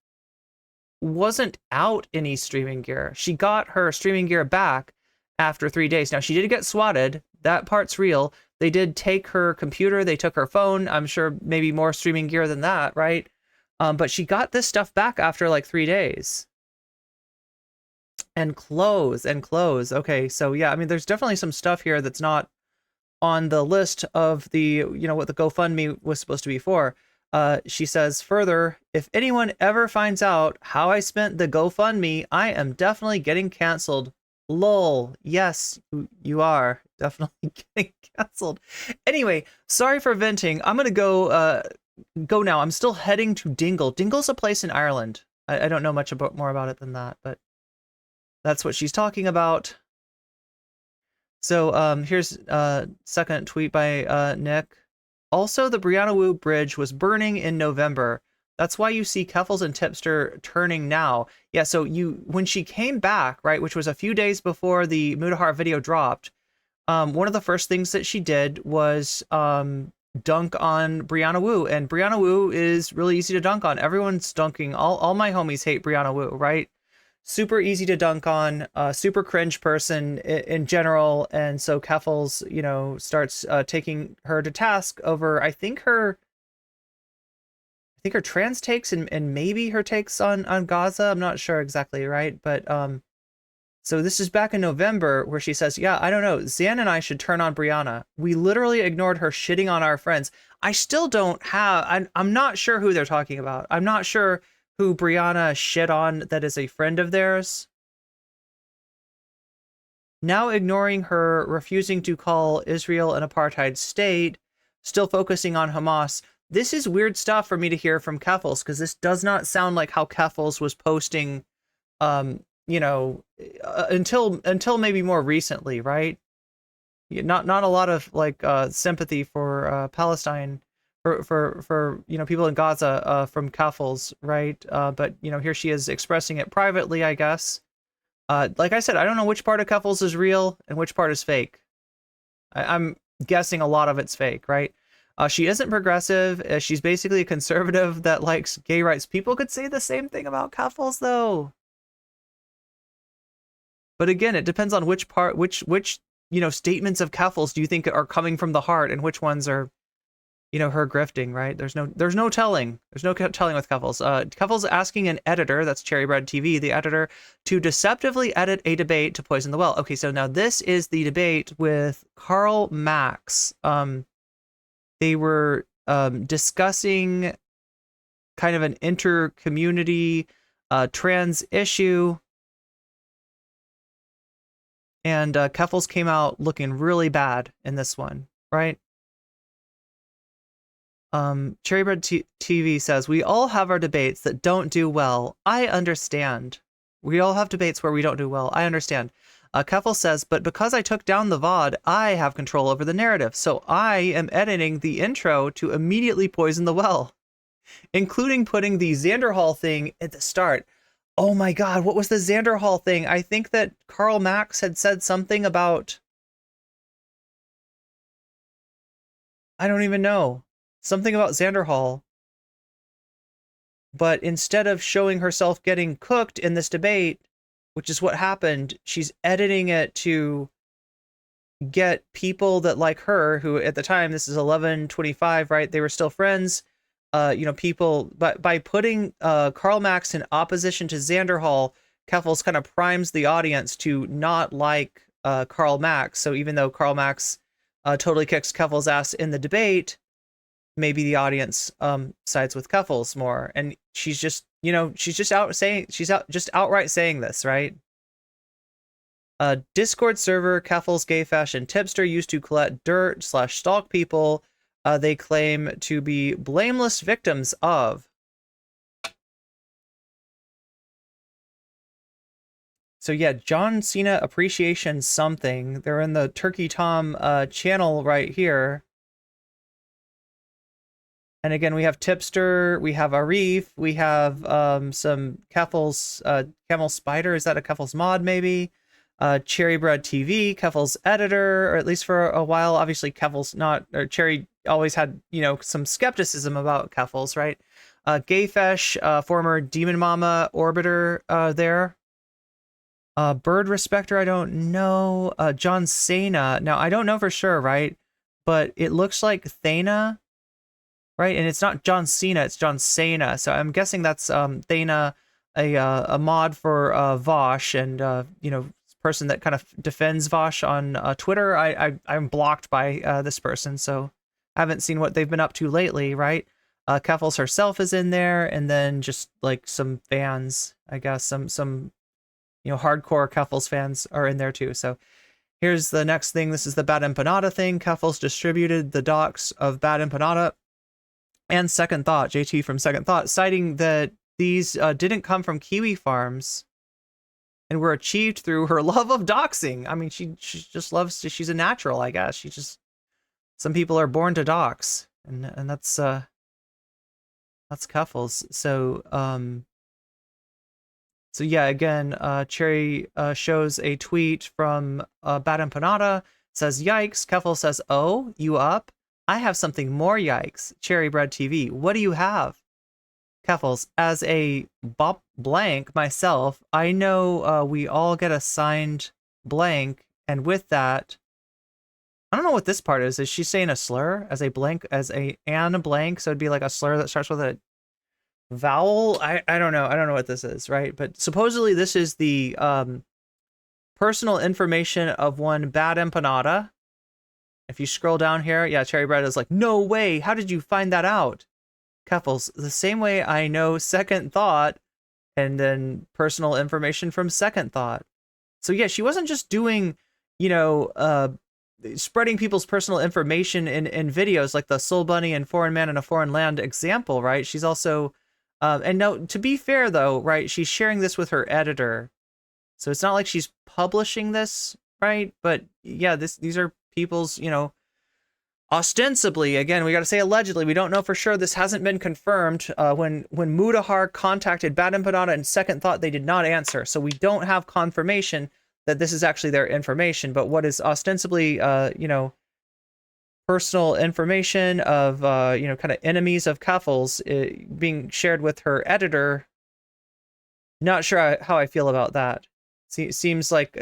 wasn't out any streaming gear. She got her streaming gear back after 3 days. Now, she did get swatted. That part's real. They did take her computer. They took her phone. I'm sure maybe more streaming gear than that, right? But she got this stuff back after like 3 days. And clothes. Okay, so yeah, I mean, there's definitely some stuff here that's not on the list of the, what the GoFundMe was supposed to be for. She says further, if anyone ever finds out how I spent the GoFundMe, I am definitely getting canceled. Lol. Yes, you are definitely getting canceled. Anyway, sorry for venting. I'm going to go now. I'm still heading to Dingle. Dingle's a place in Ireland. I don't know much more about it than that, but that's what she's talking about. So here's a second tweet by Nick. Also, the Brianna Woo bridge was burning in November. That's why you see Keffals and Tipster turning now. Yeah, so when she came back, right, which was a few days before the Mutahar video dropped, one of the first things that she did was dunk on Brianna Woo. And Brianna Woo is really easy to dunk on. Everyone's dunking. All my homies hate Brianna Woo, right? super easy to dunk on, super cringe person in general, and so Keffals, starts taking her to task over, I think her trans takes and maybe her takes on Gaza. I'm not sure exactly, right? But so this is back in November where she says, yeah, I don't know, Xan and I should turn on Brianna. We literally ignored her shitting on our friends. I still don't have, I'm not sure who they're talking about. I'm not sure who Brianna shit on that is a friend of theirs. Now ignoring her, refusing to call Israel an apartheid state, still focusing on Hamas. This is weird stuff for me to hear from Keffals, because this does not sound like how Keffals was posting, until maybe more recently, right? Not a lot of sympathy for Palestine, for people in Gaza from Keffals, right? But here she is expressing it privately, I guess. Like I said, I don't know which part of Keffals is real and which part is fake. I'm guessing a lot of it's fake, right? She isn't progressive. She's basically a conservative that likes gay rights. People could say the same thing about Keffals, though. But again, it depends on which part, which statements of Keffals do you think are coming from the heart, and which ones are, her grifting, right? There's no telling. There's no telling with Keffals. Keffals asking an editor, that's Cherrybread TV, the editor, to deceptively edit a debate to poison the well. Okay, so now this is the debate with Karl Marx. They were discussing kind of an inter-community trans issue. And Keffals came out looking really bad in this one, right? Cherrybread TV says, we all have our debates that don't do well. I understand. We all have debates where we don't do well. I understand. Keffals says, but because I took down the VOD, I have control over the narrative. So I am editing the intro to immediately poison the well, including putting the Xanderhal thing at the start. Oh my God, what was the Xanderhal thing? I think that Karl Marx had said something about, I don't even know, something about Xanderhal. But instead of showing herself getting cooked in this debate, which is what happened, she's editing it to get people that like her, who at the time, this is 11/25, right? They were still friends. People, but by putting Karl Marx in opposition to Xanderhal, Keffals kind of primes the audience to not like Karl Marx. So even though Karl Marx totally kicks Keffals' ass in the debate, maybe the audience sides with Keffals more. And she's just, outright saying this, right? Discord server Keffals, Gayfesh, and Tipster used to collect dirt / stalk people. They claim to be blameless victims of. So yeah, John Cena appreciation something. They're in the Turkey Tom channel right here. And again, we have Tipster, we have Arif, we have some Keffals, Camel Spider. Is that a Keffals mod maybe? Cherrybread TV, Keffals editor, or at least for a while. Obviously, Keffals Cherry always had, some skepticism about Keffals, right? Gayfesh, former Demon Mama orbiter there. Bird Respecter, I don't know. John Cena. Now, I don't know for sure, right? But it looks like Thana, right? And it's not John Cena, it's John Cena. So I'm guessing that's Thana, a mod for Vaush, and person that kind of defends Vaush on Twitter. I'm blocked by this person, so I haven't seen what they've been up to lately, right? Keffals herself is in there, and then just like some fans, I guess, some hardcore Keffals fans are in there too. So here's the next thing. This is the Bad Empanada thing. Keffals distributed the docs of Bad Empanada and Second Thought, JT from Second Thought, citing that these didn't come from Kiwi Farms and were achieved through her love of doxing. I mean, she just loves to, she's a natural, I guess. Some people are born to dox, and that's Keffals. So yeah, again, Cherry shows a tweet from Bad Empanada, says, yikes. Keffals says, oh, you up? I have something more yikes. Cherrybread TV, what do you have? Keffals, as a bop blank myself, I know we all get assigned blank, and with that, I don't know what this part is. Is she saying a slur as a blank, as a an blank? So it'd be like a slur that starts with a vowel. I don't know. I don't know what this is, right? But supposedly this is the personal information of one bad empanada. If you scroll down here, yeah, Cherry Bread is like, no way. How did you find that out? Keffals, the same way I know second thought and then personal information from second thought. So yeah, she wasn't just doing, you know, spreading people's personal information in videos like the Soul Bunny and Foreign Man in a Foreign Land example, right? She's also, and no, to be fair though, right, she's sharing this with her editor. So it's not like she's publishing this, right? But yeah, these are people's, you know, ostensibly, again, we got to say allegedly, we don't know for sure, this hasn't been confirmed. When Mudahar contacted Bad Empanada and Second Thought, they did not answer. So we don't have confirmation that this is actually their information, but what is ostensibly, you know, personal information of, you know, kind of enemies of Keffals being shared with her editor. Not sure how I feel about that. Seems like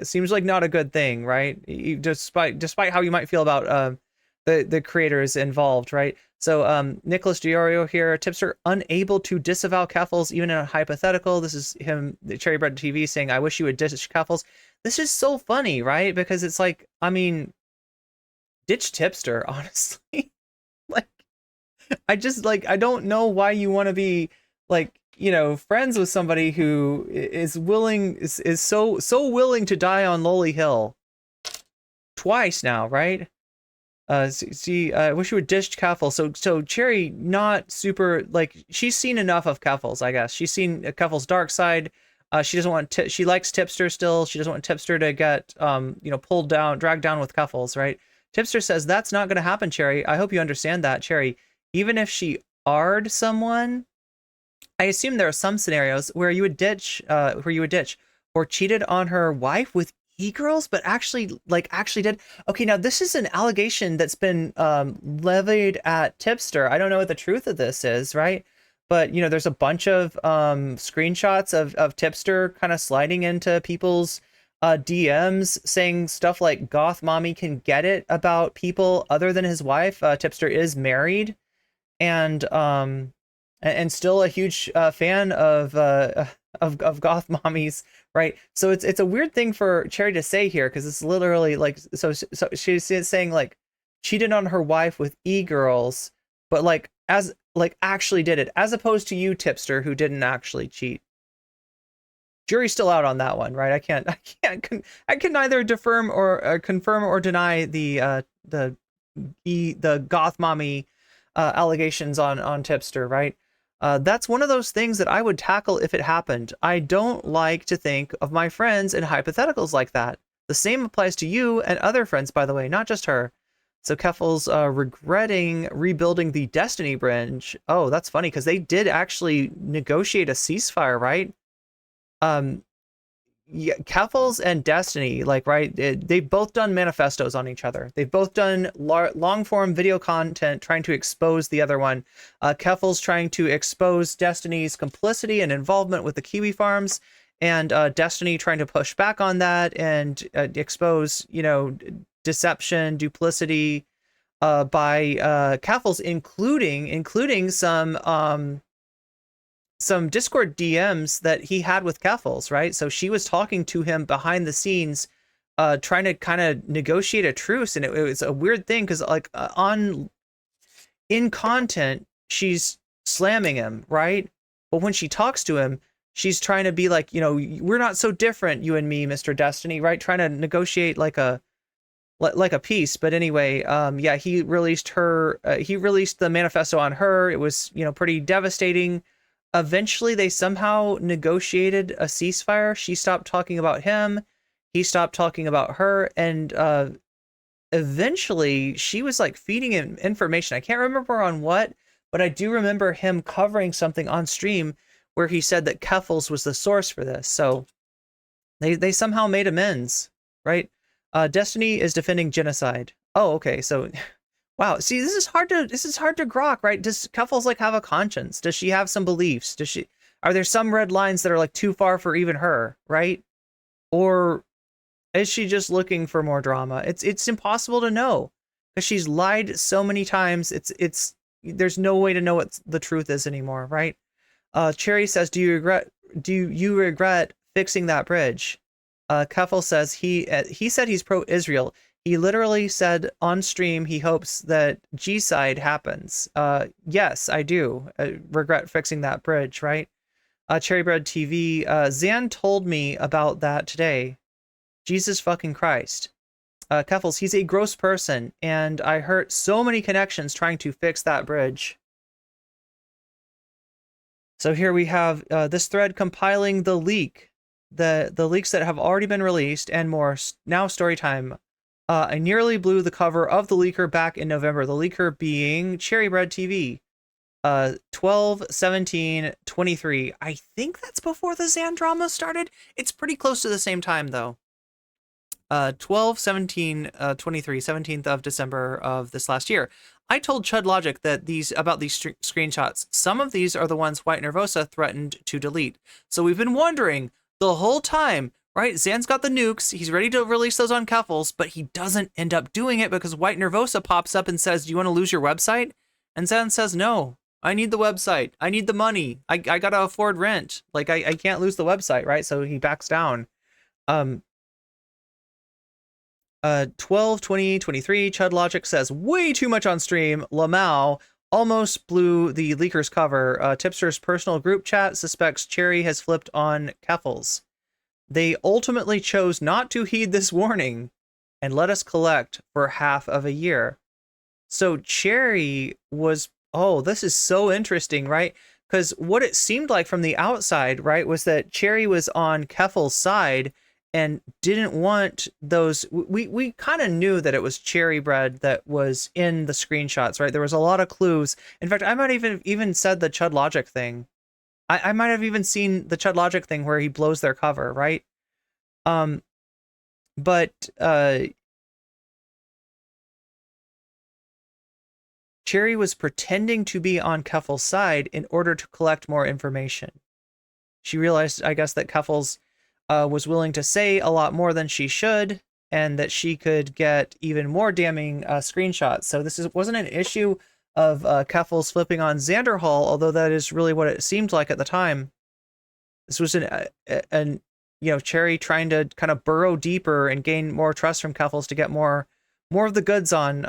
not a good thing, right? Despite how you might feel about the creators involved, right? So Nicholas Diorio here, Tipster unable to disavow Keffals even in a hypothetical. This is him, the Cherry Bread TV, saying, I wish you would ditch Keffals. This is so funny, right? Because it's like, I mean, ditch Tipster, honestly. Like, I don't know why you want to be, like, you know, friends with somebody who is so willing to die on Lowly Hill twice now, right? I wish you would ditch Keffals. So Cherry, not super, like, she's seen enough of Keffals, I guess. She's seen Keffals' dark side. She doesn't want she likes Tipster still. She doesn't want Tipster to get you know, dragged down with Keffals, right? Tipster says that's not going to happen, Cherry. I hope you understand that, Cherry. Even if she R'd someone, I assume there are some scenarios where you would ditch or cheated on her wife with e-girls, but actually did. Okay, now this is an allegation that's been levied at Tipster. I don't know what the truth of this is, right? But, you know, there's a bunch of screenshots of Tipster kind of sliding into people's DMs saying stuff like goth mommy can get it about people other than his wife. Tipster is married and still a huge fan of goth mommies, right? So it's a weird thing for Cherry to say here, because it's literally like, so she's saying like cheated on her wife with e-girls, but like actually did it, as opposed to you, Tipster, who didn't actually cheat. Jury's still out on that one, right? I can neither confirm or deny the goth mommy allegations on Tipster, right? That's one of those things that I would tackle if it happened. I don't like to think of my friends in hypotheticals like that. The same applies to you and other friends, by the way, not just her. So Keffals regretting rebuilding the Destiny bridge. Oh, that's funny, because they did actually negotiate a ceasefire, right? Yeah, Keffals and Destiny, like, right, they've both done manifestos on each other. They've both done long-form video content trying to expose the other one. Keffals trying to expose Destiny's complicity and involvement with the Kiwi Farms, and Destiny trying to push back on that and expose, you know, deception, duplicity by Keffals, including some Discord DMs that he had with Keffals, right? So she was talking to him behind the scenes, trying to kind of negotiate a truce, and it was a weird thing because like in content she's slamming him, right? But when she talks to him, she's trying to be like, you know, we're not so different, you and me, Mr. Destiny, right? Trying to negotiate like a peace. But anyway, yeah, he released the manifesto on her. It was, you know, pretty devastating. Eventually, they somehow negotiated a ceasefire. She stopped talking about him. He stopped talking about her. And eventually, she was like feeding him information. I can't remember on what, but I do remember him covering something on stream where he said that Keffals was the source for this. So they somehow made amends, right? Destiny is defending genocide. Oh, okay. So Wow. See, this is hard to grok, right? Does Keffals like have a conscience? Does she have some beliefs? Are there some red lines that are like too far for even her, right? Or is she just looking for more drama? It's impossible to know because she's lied so many times. There's no way to know what the truth is anymore, right? Cherry says, do you regret fixing that bridge? Cuffel says he said he's pro-Israel. He literally said on stream he hopes that G-side happens. Yes, I do. I regret fixing that bridge, right? Cherrybread TV, Xan told me about that today. Jesus fucking Christ. Keffals, he's a gross person, and I hurt so many connections trying to fix that bridge. So here we have this thread compiling the leak, the leaks that have already been released and more. Now story time. I nearly blew the cover of the leaker back in November. The leaker being Cherrybread TV. 12/17/23. I think that's before the Xan drama started. It's pretty close to the same time though. 12/17/23, 17th of December of this last year. I told Chud Logic that about these screenshots. Some of these are the ones White Nervosa threatened to delete. So we've been wondering the whole time, right? Xan's got the nukes. He's ready to release those on Keffals, but he doesn't end up doing it because White Nervosa pops up and says, "Do you want to lose your website?" And Xan says, "No, I need the website. I need the money. I gotta afford rent. Like I can't lose the website," right? So he backs down. 12/20/23, Chud Logic says, way too much on stream. Lamau almost blew the leaker's cover. Tipster's personal group chat suspects Cherry has flipped on Keffals. They ultimately chose not to heed this warning and let us collect for half of a year. So Cherry was, oh, this is so interesting, right? Because what it seemed like from the outside, right, was that Cherry was on Keffals' side and didn't want those. We kind of knew that it was Cherrybread that was in the screenshots, right? There was a lot of clues. In fact, I might even said the Chud Logic thing. I might have even seen the Chud Logic thing where he blows their cover, right? But Cherry was pretending to be on Keffals' side in order to collect more information. She realized, I guess, that Keffals was willing to say a lot more than she should, and that she could get even more damning screenshots. So this wasn't an issue of Keffals flipping on Xanderhal, although that is really what it seemed like at the time. This was an Cherry trying to kind of burrow deeper and gain more trust from Keffals to get more of the goods on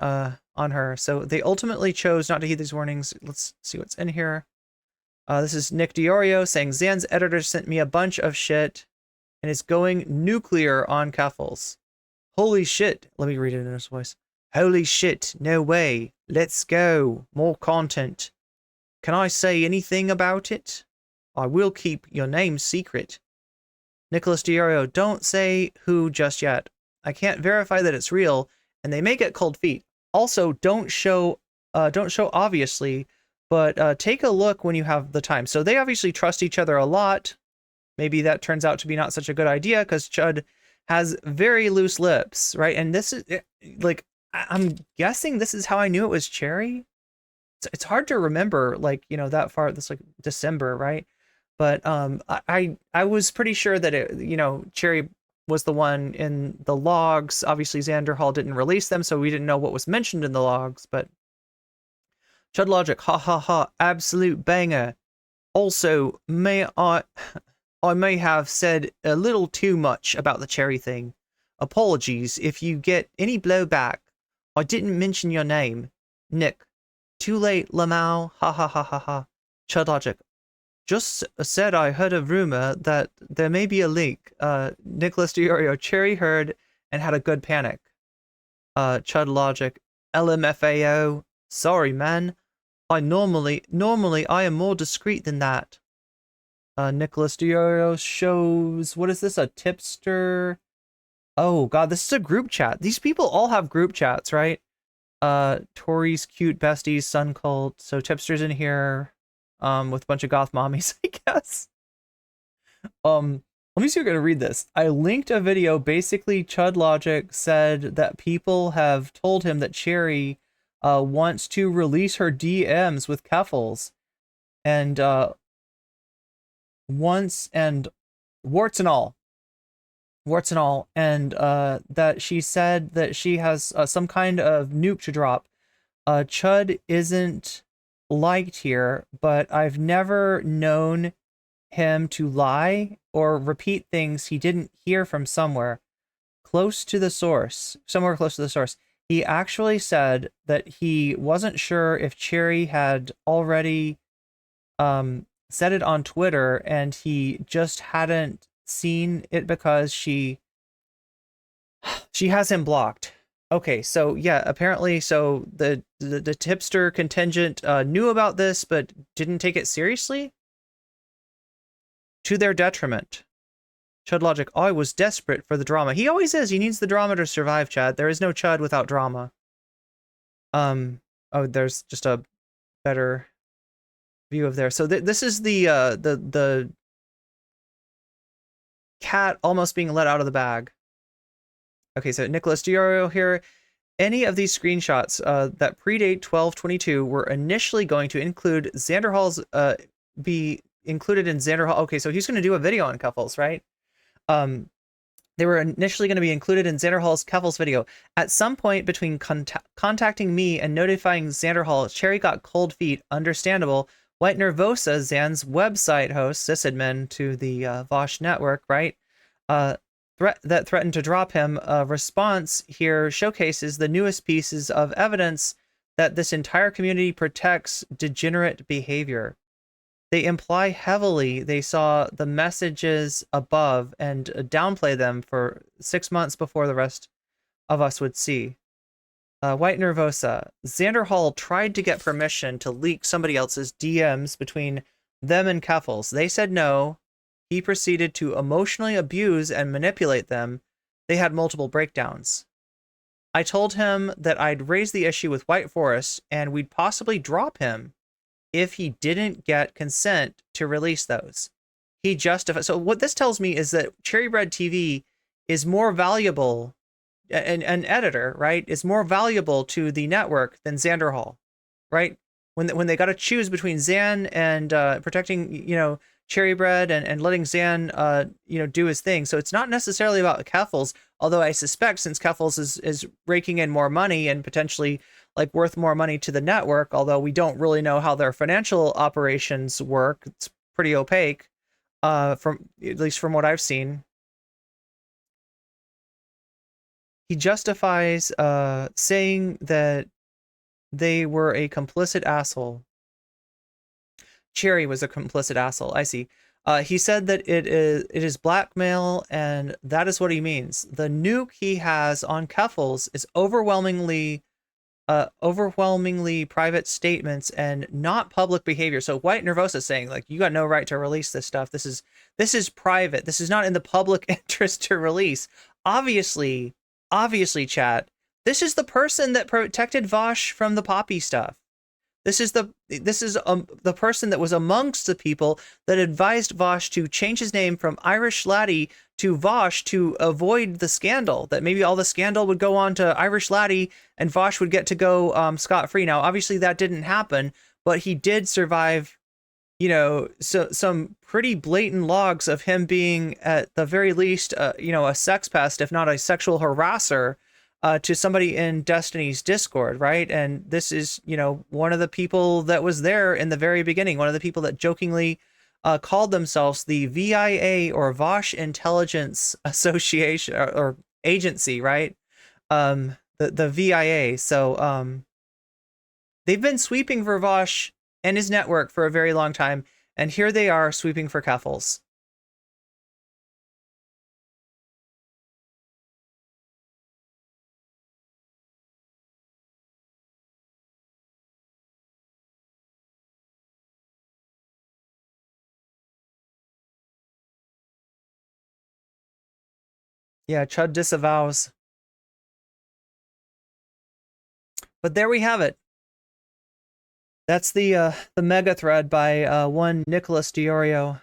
her. So they ultimately chose not to heed these warnings. Let's see what's in here. This is Nick Diorio saying, Xan's editor sent me a bunch of shit and is going nuclear on Keffals. Holy shit. Let me read it in his voice. Holy shit. No way. Let's go. More content. Can I say anything about it? I will keep your name secret. Nicholas Diorio, don't say who just yet. I can't verify that it's real, and they may get cold feet. Also, don't show obviously, but take a look when you have the time. So they obviously trust each other a lot. Maybe that turns out to be not such a good idea because Chud has very loose lips, right? And this is like, I'm guessing this is how I knew it was Cherry. It's hard to remember, like, that far, this like December, right? But I was pretty sure that it, Cherry was the one in the logs. Obviously, Xanderhal didn't release them, so we didn't know what was mentioned in the logs. But Chud Logic, ha ha ha, absolute banger. Also, I may have said a little too much about the Cherry thing. Apologies if you get any blowback. I didn't mention your name. Nick. Too late, Lamau. Ha ha ha ha ha. Chud Logic. Just said I heard a rumor that there may be a leak. Nicholas Diorio, Cherry heard and had a good panic. Chud Logic. LMFAO. Sorry, man. Normally I am more discreet than that. Nicholas Diorio shows, what is this, a tipster? Oh god, this is a group chat. These people all have group chats, right? Tori's cute besties, Sun Cult. So tipster's in here, with a bunch of goth mommies, I guess. Let me see if I can read this. I linked a video. Basically, Chud Logic said that people have told him that Cherry wants to release her DMs with Keffals, and warts and all, and that she said that she has some kind of nuke to drop. Chud isn't liked here, but I've never known him to lie or repeat things he didn't hear from somewhere close to the source. He actually said that he wasn't sure if Cherry had already said it on Twitter, and he just hadn't seen it because she has him blocked. Okay, so yeah, apparently, so the tipster contingent knew about this but didn't take it seriously, to their detriment. Chud Logic, I was desperate for the drama. He always is. He needs the drama to survive, Chad. There is no Chud without drama. Oh, there's just a better view of there. So this is the cat almost being let out of the bag. Okay, so Nicholas Diorio here. Any of these screenshots that predate 1222 were initially going to include Xanderhal's, be included in Xanderhal. Okay, so he's going to do a video on Keffals, right? They were initially going to be included in Xanderhal's Keffals video. At some point between contacting me and notifying Xanderhal, Cherry got cold feet. Understandable. White Nervosa, Xan's website host, sysadmin to the Vaush network, right? That threatened to drop him. Response here showcases the newest pieces of evidence that this entire community protects degenerate behavior. They imply heavily they saw the messages above and downplay them for 6 months before the rest of us would see. White Nervosa. Xanderhal tried to get permission to leak somebody else's DMs between them and Keffals. They said no. He proceeded to emotionally abuse and manipulate them. They had multiple breakdowns. I told him that I'd raise the issue with White Forest and we'd possibly drop him if he didn't get consent to release those. He justified. So what this tells me is that Cherrybread TV is more valuable, an editor, right, is more valuable to the network than Xanderhal, right? When they got to choose between Xan and protecting, Cherrybread and letting Xan, do his thing. So it's not necessarily about Keffals, although I suspect since Keffals is raking in more money and potentially worth more money to the network, although we don't really know how their financial operations work. It's pretty opaque, from at least from what I've seen. He justifies saying that they were a complicit asshole. Cherry was a complicit asshole. I see. He said that it is blackmail, and that is what he means. The nuke he has on Keffals is overwhelmingly private statements and not public behavior. So White Nervosa is saying you got no right to release this stuff. This is private. This is not in the public interest to release. Obviously, chat. This is the person that protected Vaush from the Poppy stuff. This is the person that was amongst the people that advised Vaush to change his name from Irish Laddie to Vaush to avoid the scandal. That maybe all the scandal would go on to Irish Laddie and Vaush would get to go scot-free. Now, obviously that didn't happen, but he did survive, some pretty blatant logs of him being at the very least, a sex pest, if not a sexual harasser. To somebody in Destiny's Discord, right? And this is, one of the people that was there in the very beginning, one of the people that jokingly called themselves the VIA or Vaush Intelligence Association or Agency, right? The VIA. So they've been sweeping for Vaush and his network for a very long time, and here they are sweeping for Keffals. Yeah, Chud disavows. But there we have it. That's the mega thread by one Nicholas Diorio.